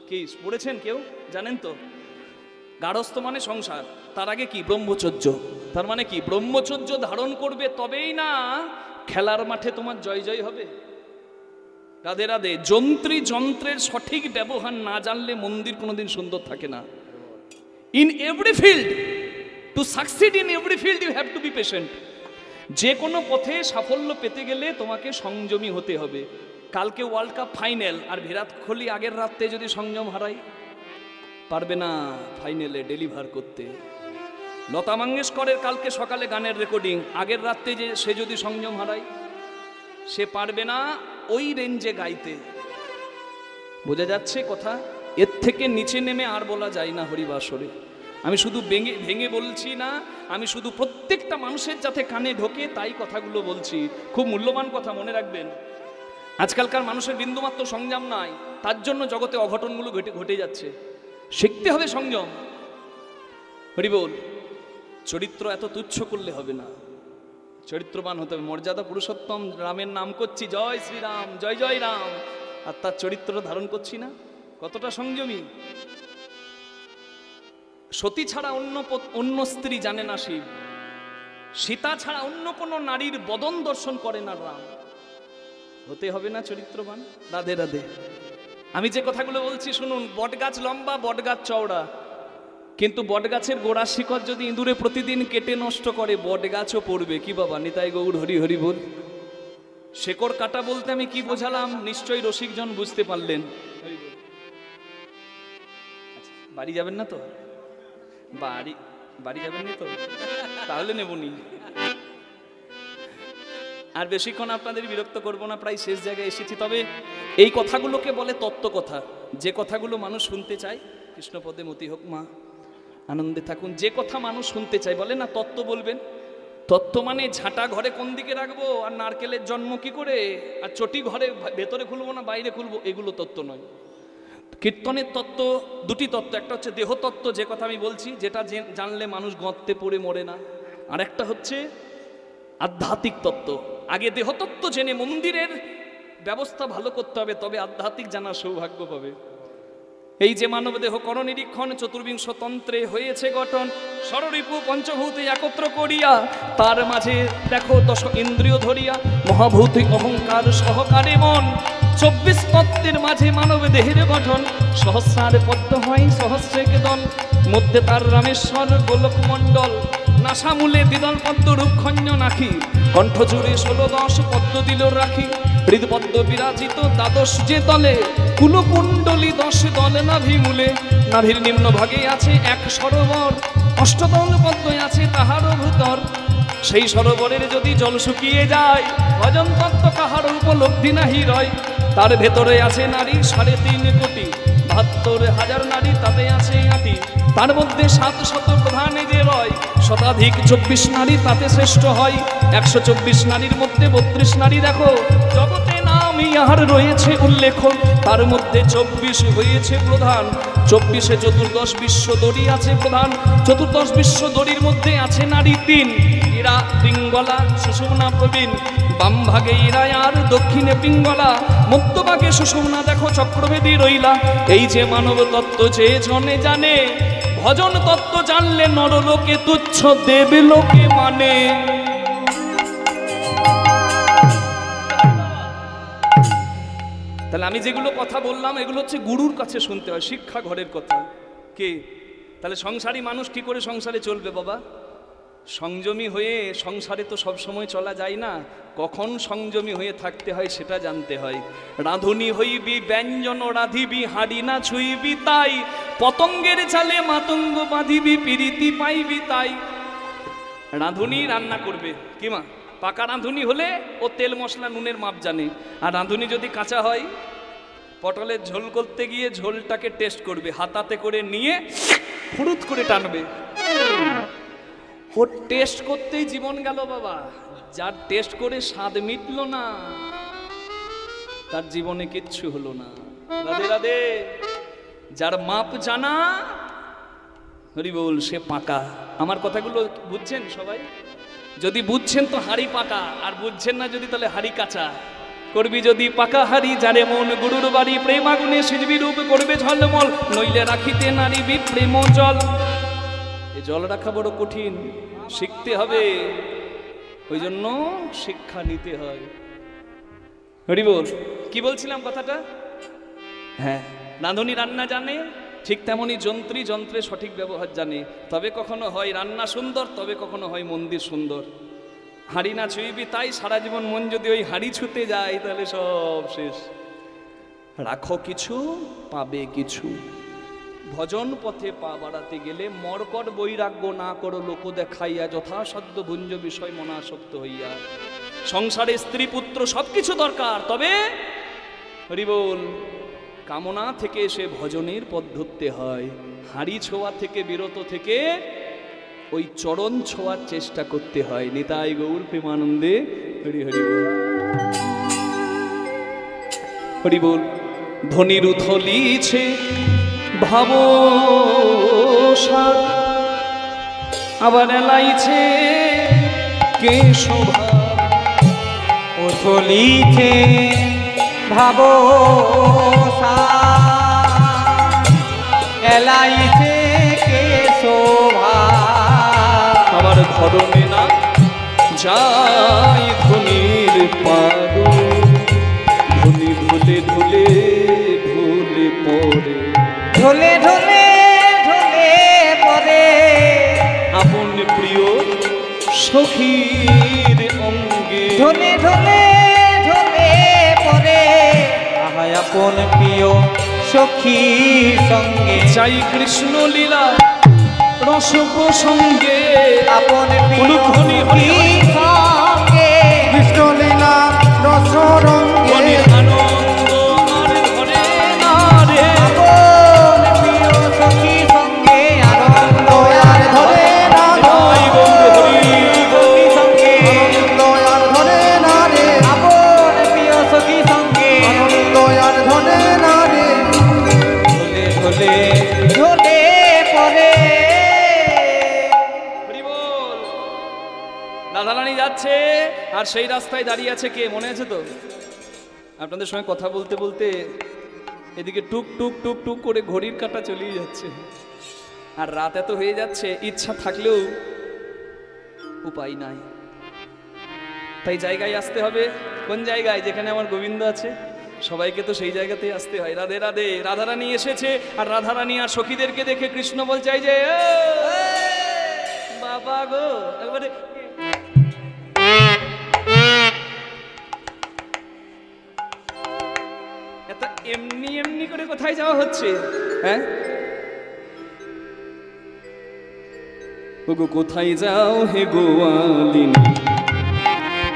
Speaker 1: কি পড়েছেন কেউ? জানেন তো? গার্হস্থ মানে সংসার, তার আগে কি? ব্রহ্মচর্য। তার মানে কি? ব্রহ্মচর্য ধারণ করবে, তবেই না খেলার মাঠে তোমার জয় জয় হবে। রাধে রাধে। যন্ত্রের সঠিক ব্যবহার না জানলে মন্দির কোনোদিন সুন্দর থাকে না। In every field, to succeed in every field you have to be patient. যে কোনো পথে সাফল্য পেতে গেলে তোমাকে সংযমী হতে হবে। কালকে ওয়ার্ল্ড কাপ ফাইনাল, আর বিরাট কোহলি আগের রাতে যদি সংযম হারায়, পারবে না ফাইনালে ডেলিভার করতে। লতা মঙ্গেশকরের কালকে সকালে গানের রেকর্ডিং, আগের রাতে যে সে যদি সংযম হারায়, সে পারবে না ওই রেঞ্জে গাইতে। বোঝা যাচ্ছে কথা? এর থেকে নিচে নেমে আর বলা যায় না হরিবাসরে। আমি শুধু ভেঙে বলছি না, আমি শুধু প্রত্যেকটা মানুষের যাতে কানে ঢোকে তাই কথাগুলো বলছি। খুব মূল্যবান কথা, মনে রাখবেন। আজকালকার মানুষের বিন্দুমাত্র সংযম নাই, তার জন্য জগতে অঘটনগুলো ঘটে যাচ্ছে। শিখতে হবে সংযম। হরি বল। চরিত্র এত তুচ্ছ করলে হবে না। চরিত্রবান হতে হবে। মর্যাদা পুরুষোত্তম রামের নাম করছি, জয় শ্রীরাম, জয় জয় রাম, আর তার চরিত্র ধারণ করছি না। কতটা সংযমী। সতী ছাড়া অন্য স্ত্রী জানে না শিব, সীতা ছাড়া অন্য কোন নারীর বদন দর্শন করে না রাম। হতে হবে না চরিত্রবান। রাধে রাধে। আমি যে কথাগুলো বলছি শুনুন। বটগাছ লম্বা, বটগাছ চওড়া, কিন্তু বটগাছের গোড়া শিকড় যদি ইঁদুরে প্রতিদিন কেটে নষ্ট করে, বটগাছও পড়বে। কি বাবা, নিতাই গৌর হরি হরি বল। শেকড় কাটা বলতে আমি কি বোঝালাম নিশ্চয়ই রসিকজন বুঝতে পারলেন। বাড়ি যাবেন না তো? বাড়ি যাবেন না তো? তাহলে নেবনি। আর বেশিক্ষণ আপনাদের বিরক্ত করব না, প্রায় শেষ জায়গায় এসেছি। তবে এই কথাগুলোকে বলে তত্ত্ব কথা, যে কথাগুলো মানুষ শুনতে চায়। কৃষ্ণপদে মতি হোক মা, আনন্দে থাকুন। যে কথা মানুষ শুনতে চায়, বলে না তত্ত্ব বলবেন। তত্ত্ব মানে ঝাঁটা ঘরে কোন দিকে রাখবো, আর নারকেলের জন্ম কি করে, আর চটি ঘরে ভেতরে খুলবো না বাইরে খুলবো, এগুলো তত্ত্ব নয়। কীর্তনের তত্ত্ব দুটি তত্ত্ব, একটা হচ্ছে দেহতত্ত্ব, যে কথা আমি বলছি, যেটা জানলে মানুষ গর্তে পড়ে মরে না। আর একটা হচ্ছে আধ্যাত্মিক তত্ত্ব। আগে দেহতত্ত্ব জেনে মন্দিরের ব্যবস্থা ভালো করতে হবে, তবে আধ্যাত্মিক জানার সৌভাগ্য পাবে। এই যে মানব দেহ করনিরীক্ষণ চতুর্বিংশ তন্ত্রে হয়েছে গঠন, ষড়রিপু পঞ্চভূতে একত্র করিয়া, তার মাঝে দেখো দশ ইন্দ্রিয় ধরিয়া, মহাভূতি অহংকার সহকারে মন, 24 তত্ত্বের মাঝে মানব দেহের গঠন, সহস্রার পদ্ম হয় সহস্রেক দল, মধ্যে তার রামেশ্বর গোলক মণ্ডল, নাসামূলে দ্বিদল পদ্ম রূপখঞ্জ নাখি, কণ্ঠ জুড়ে 16-10 পদ্ম দিল রাখি, হৃদপদ্ম বিরাজিত দ্বাদশ যে তলে, কুলকুণ্ডলী 10 দল নাভি মূলে, নাভির নিম্ন ভাগে আছে এক সরোবর, অষ্টদল পদ্ম আছে তাহারও ভূতর, সেই সরোবরের যদি জল শুকিয়ে যায়, ভজন তত্ত্ব কাহার উপলব্ধি নাহি রয়, তার ভেতরে আছে নারী 3.5 কোটি, 72,000 নারী তাতে আছে আটি, তার মধ্যে 700 প্রধানে যে রয়, শতাধিক 24 নারী তাতে শ্রেষ্ঠ হয়, 124 নারীর মধ্যে 32 নারী দেখো জগতে নাম ইহার রয়েছে উল্লেখ, তার মধ্যে 24 হয়েছে প্রধান, 24-এ 14 বিশ্বদরী আছে প্রধান, 14 বিশ্বদরীর মধ্যে আছে নারী 3, ইরা পিঙ্গলা সুষুম্না প্রবীণ, বাম ভাগে ইরা আর দক্ষিণে পিঙ্গলা, মধ্যভাগে সুষুম্না দেখো চক্রবেদী রইলা। এই যে মানব তত্ত্ব যে জনে জানে, ভজন তত্ত্ব জানলে নরলোকে তুচ্ছ, দেবলোকে মানে। তাহলে আমি যেগুলো কথা বললাম এগুলো হচ্ছে গুরুর কাছে শুনতে হয়, শিক্ষা ঘরের কথা। কে? তাহলে সংসারী মানুষ কি করে সংসারে চলবে বাবা? সংযমী হয়ে সংসারে তো সব সময় চলা যায় না, কখন সংযমী হয়ে থাকতে হয় সেটা জানতে হয়। রাঁধুনি হইবি ব্যঞ্জন রাঁধিবি, হাড়ি না ছুইবি তাই, পতঙ্গের চালে মাতঙ্গ বাঁধিবি, পিরিতি পাইবি তাই। রাঁধুনি রান্না করবে কি মা? পাকা রাঁধুনি হলে ও তেল মশলা নুনের মাপ জানে, আর রাঁধুনি যদি কাঁচা হয়, পটলের ঝোল করতে গিয়ে ঝোলটাকে টেস্ট করবে, হাতাতে করে নিয়ে ফুরুত করে টানবে। ও টেস্ট করতেই জীবন গেল বাবা। যার টেস্ট করে স্বাদ মিটলো না, তার জীবনে কিচ্ছু হলো না। রাধে রাধে। যার মাপ জানা, হরি বল, সে পাকা। আমার কথাগুলো বুঝছেন সবাই? যদি বুঝছেন তো হাড়ি পাকা, আর বুঝছেন না যদি তাহলে হাড়ি কাঁচা। করবি যদি পাকা হাড়ি, যারে মন গুরুর বাড়ি, প্রেমাগুনে সিজবি রূপ করবে ঝলমল, নইলে রাখিতে নারিবি প্রেম জল। এ জল রাখা বড় কঠিন, শিখতে হবে, ওই জন্য শিক্ষা নিতে হয়। হরি বল। কি বলছিলাম কথাটা? হ্যাঁ, রাঁধুনি রান্না জানে, ঠিক তেমনি যন্ত্রী যন্ত্রের সঠিক ব্যবহার জানে। তবে কখনো হয় রান্না সুন্দর, তবে কখনো হয় মন্দির সুন্দর। হাঁড়ি না ছুঁইবি তাই, সারা জীবন মন যদি ওই হাঁড়ি ছুঁতে যায় তাহলে সব শেষ। রাখো কিছু পাবে কিছু। ভজন পথে পা বাড়াতে গেলে মর্কট বৈরাগ্য না করো লোক দেখাইয়া, যথাসাধ্য ভুঞ্জ বিষয় মনাসক্ত হইয়া। সংসারে স্ত্রী পুত্র সবকিছু দরকার, তবে হরি বল, কামনা থেকে সে ভজনের পথ ধরতে হয়। হাঁড়ি ছোঁয়া থেকে বিরত থেকে ওই চরণ ছোঁয়ার চেষ্টা করতে হয়। নিতাই গৌর প্রেমানন্দে হরি হরি বল। হরি বল। ধনির উথলিছে ভাব সার, আবার এলাইছে কে শোভা
Speaker 2: ও চলিছে ভাবো এলাইছে কে শোভা
Speaker 1: আমার ধরনে না যাই ধনির পাগল ধনি ঢুলে ঢুলে ঢুলে পড়ে
Speaker 2: ঢোলে ঢোলে ঢোলে পরে
Speaker 1: আপন প্রিয় সখীর অঙ্গে
Speaker 2: ঢোলে ঢোলে ঢোলে পরে আহায় আপন প্রিয় সখী সঙ্গে
Speaker 1: চাই কৃষ্ণ লীলা রস প্রসঙ্গে
Speaker 2: আপন প্রিয়
Speaker 1: হরি হরি
Speaker 2: সখী সঙ্গে
Speaker 3: কৃষ্ণ লীলা রস রঙ্গে
Speaker 1: মনে আনন্দ আর ধরে না রে
Speaker 2: আপন প্রিয় সখী সঙ্গে আনন্দ আর ধরে না
Speaker 1: হরি বন্দে হরি
Speaker 2: সখী সঙ্গে
Speaker 3: আনন্দ আর ধরে না রে
Speaker 2: আপন প্রিয় সখী সঙ্গে
Speaker 3: আনন্দ আর ধরে না রে
Speaker 2: ঢোলে ঢোলে ঢোলে পরে
Speaker 1: হরি বল। রাধারানী যাচ্ছে আর সেই রাস্তায় দাঁড়িয়ে আছে কে মনে আছে তো? আপনাদের সঙ্গে কথা বলতে বলতে এদিকে টুক টুক টুক টুক করে ঘড়ির কাঁটা চলেই যাচ্ছে, আর রাত এত হয়ে যাচ্ছে, ইচ্ছা থাকলেও উপায় নাই। তাই জায়গায় আসতে হবে। কোন জায়গায়? যেখানে আমার গোবিন্দ আছে। সবাইকে তো সেই জায়গাতেই আসতে হয়। রাধে রাধে। রাধারানী এসেছে, আর রাধারানী আর সখীদেরকে দেখে কৃষ্ণ বলছে যে বাবা গো একবারে এত এমনি এমনি করে কোথায় যাওয়া হচ্ছে? হ্যাঁ ওগো কোথায় যাও হে গোয়ালিনী,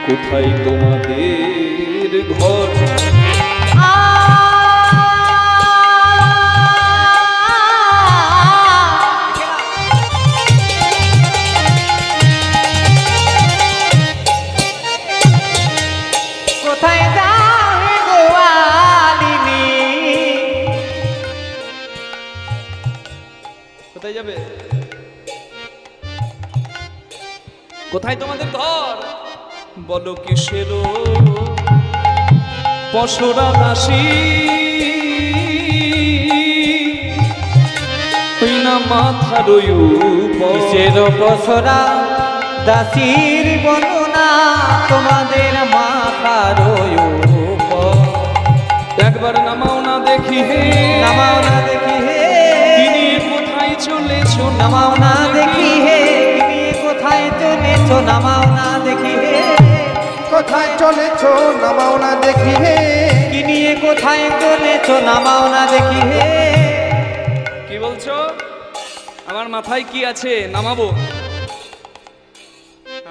Speaker 1: কোথায় তোমাদের ঘর?
Speaker 2: কোথায় যাবে গোয়ালিনী?
Speaker 1: কোথায় যাবে? কোথায় তোমাদের ঘর? বলো কিসের পশরা দাসী, ওই না মাথার
Speaker 2: কিসের পসরা দাসির বর্ণনা তোমাদের মাথার উপর।
Speaker 1: একবার নামাও না দেখি হে,
Speaker 2: নামাও না দেখি হে,
Speaker 1: তিনি কোথায় চলেছো?
Speaker 2: নামাও না দেখি হে, তুমি কোথায় চলেছো? নামাও না দেখি হে,
Speaker 3: কোথায় চলেছ নামাও না দেখি হে
Speaker 2: কি নিয়ে কোথায় চলেছো? নামাও না দেখি হে।
Speaker 1: কি বলছো? আমার মাথায় কি আছে নামাবো?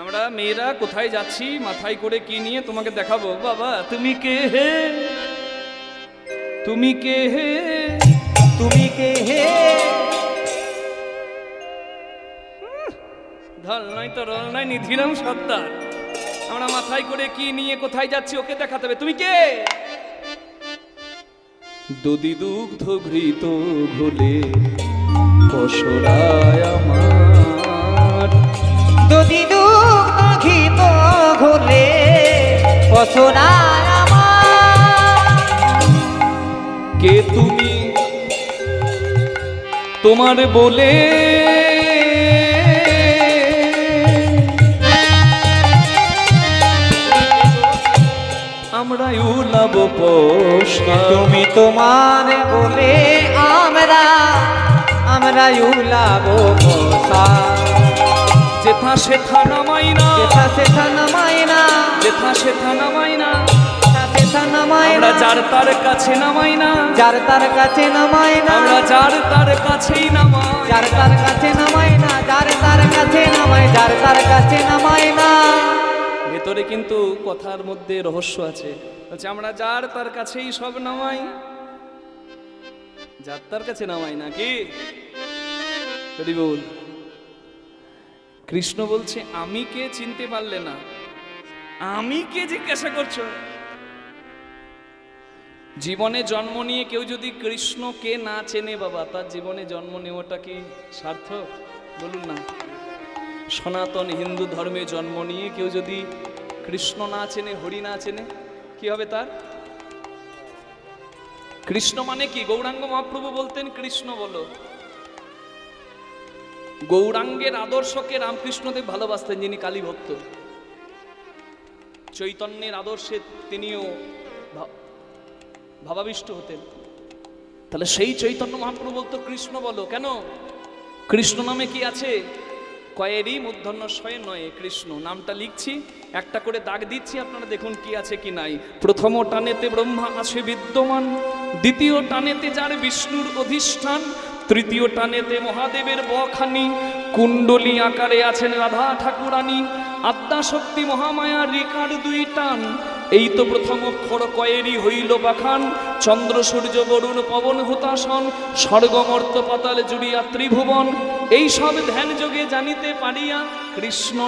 Speaker 1: আমরা মেয়েরা কোথায় যাচ্ছি, মাথায় করে কি নিয়ে তোমাকে দেখাবো? বাবা তুমি কে হে, তুমি কে হে,
Speaker 2: তুমি কে হে?
Speaker 1: ধল নয় তো রল নয়, নিধিরাম সত্তার। আমরা মাথায় করে কি নিয়ে কোথায় যাচ্ছি ওকে দেখাতে হবে। তুমি কে? দধি দুগ্ধ ঘৃত ঘোলে পশরায় আমার,
Speaker 2: যদি দুগ্ধ ঘিত ঘোলে পশরায় আমার।
Speaker 1: কে তুমি তোমার বলে আমরা উলাব পশরা।
Speaker 2: তুমি তোমার বলে আমরা উলাবো পশা।
Speaker 1: যেথা সেথা নামাই না,
Speaker 2: যেথা সেথা নামাই না,
Speaker 1: যেথা সেথা নামাই না,
Speaker 2: যেথা সেথা নামাই
Speaker 1: আমরা
Speaker 2: না,
Speaker 1: যার তার কাছে নামাই না,
Speaker 2: যার তার কাছে নামাই না,
Speaker 1: আমরা যার তার কাছেই নামাই।
Speaker 2: যার তার কাছে নামাই না, যার তার কাছে নামাই, যার তার কাছে নামাই না।
Speaker 1: ভেতরে কিন্তু কথার মধ্যে রহস্য আছে। বলছে আমরা যার তার কাছেই সব নামাই, যার তার কাছে নামাই না। কি বল? কৃষ্ণ বলছে আমি কে চিনতে পারলে না? আমি কে জিজ্ঞাসা করছো? জীবনে জন্ম নিয়ে কেউ যদি কৃষ্ণকে না চেনে বাবা, তার জীবনে জন্ম নেওয়াটা কি সার্থক? বলুন না। সনাতন হিন্দু ধর্মে জন্ম নিয়ে কেউ যদি কৃষ্ণ না চেনে, হরি না চেনে, কি হবে তার? কৃষ্ণ মানে কি? গৌরাঙ্গ মহাপ্রভু বলতেন কৃষ্ণ বলো। গৌরাঙ্গের আদর্শকে রামকৃষ্ণদেব ভালোবাসতেন, যিনি কালী ভক্ত। চৈতন্যের আদর্শে তিনিও ভাবাবিষ্ট হতেন। তাহলে সেই চৈতন্য মহাপ্রভু বলতো কৃষ্ণ বলো। কেন? কৃষ্ণ নামে কি আছে? কয়েরই মূর্ধন্য শয়ে নয় কৃষ্ণ নামটা লিখছি, একটা করে দাগ দিচ্ছি, আপনারা দেখুন কি আছে কি নাই। প্রথম টানেতে ব্রহ্মা আছে বিদ্যমান, দ্বিতীয় টানেতে যার বিষ্ণুর অধিষ্ঠান, তৃতীয় টানেতে মহাদেবের বখানি, কুণ্ডলী আকারে আছেন রাধা ঠাকুরানী, আদ্যাশক্তি মহামায়া রেখার দুই টান, এই তো প্রথম অক্ষর কয়েরই হইল বাখান, চন্দ্র সূর্য বরুণ পবন হুতাসন, স্বর্গমর্ত পাতাল জুড়িয়া ত্রিভুবন, এই সব ধ্যান যোগে জানিতে পারিয়া কৃষ্ণ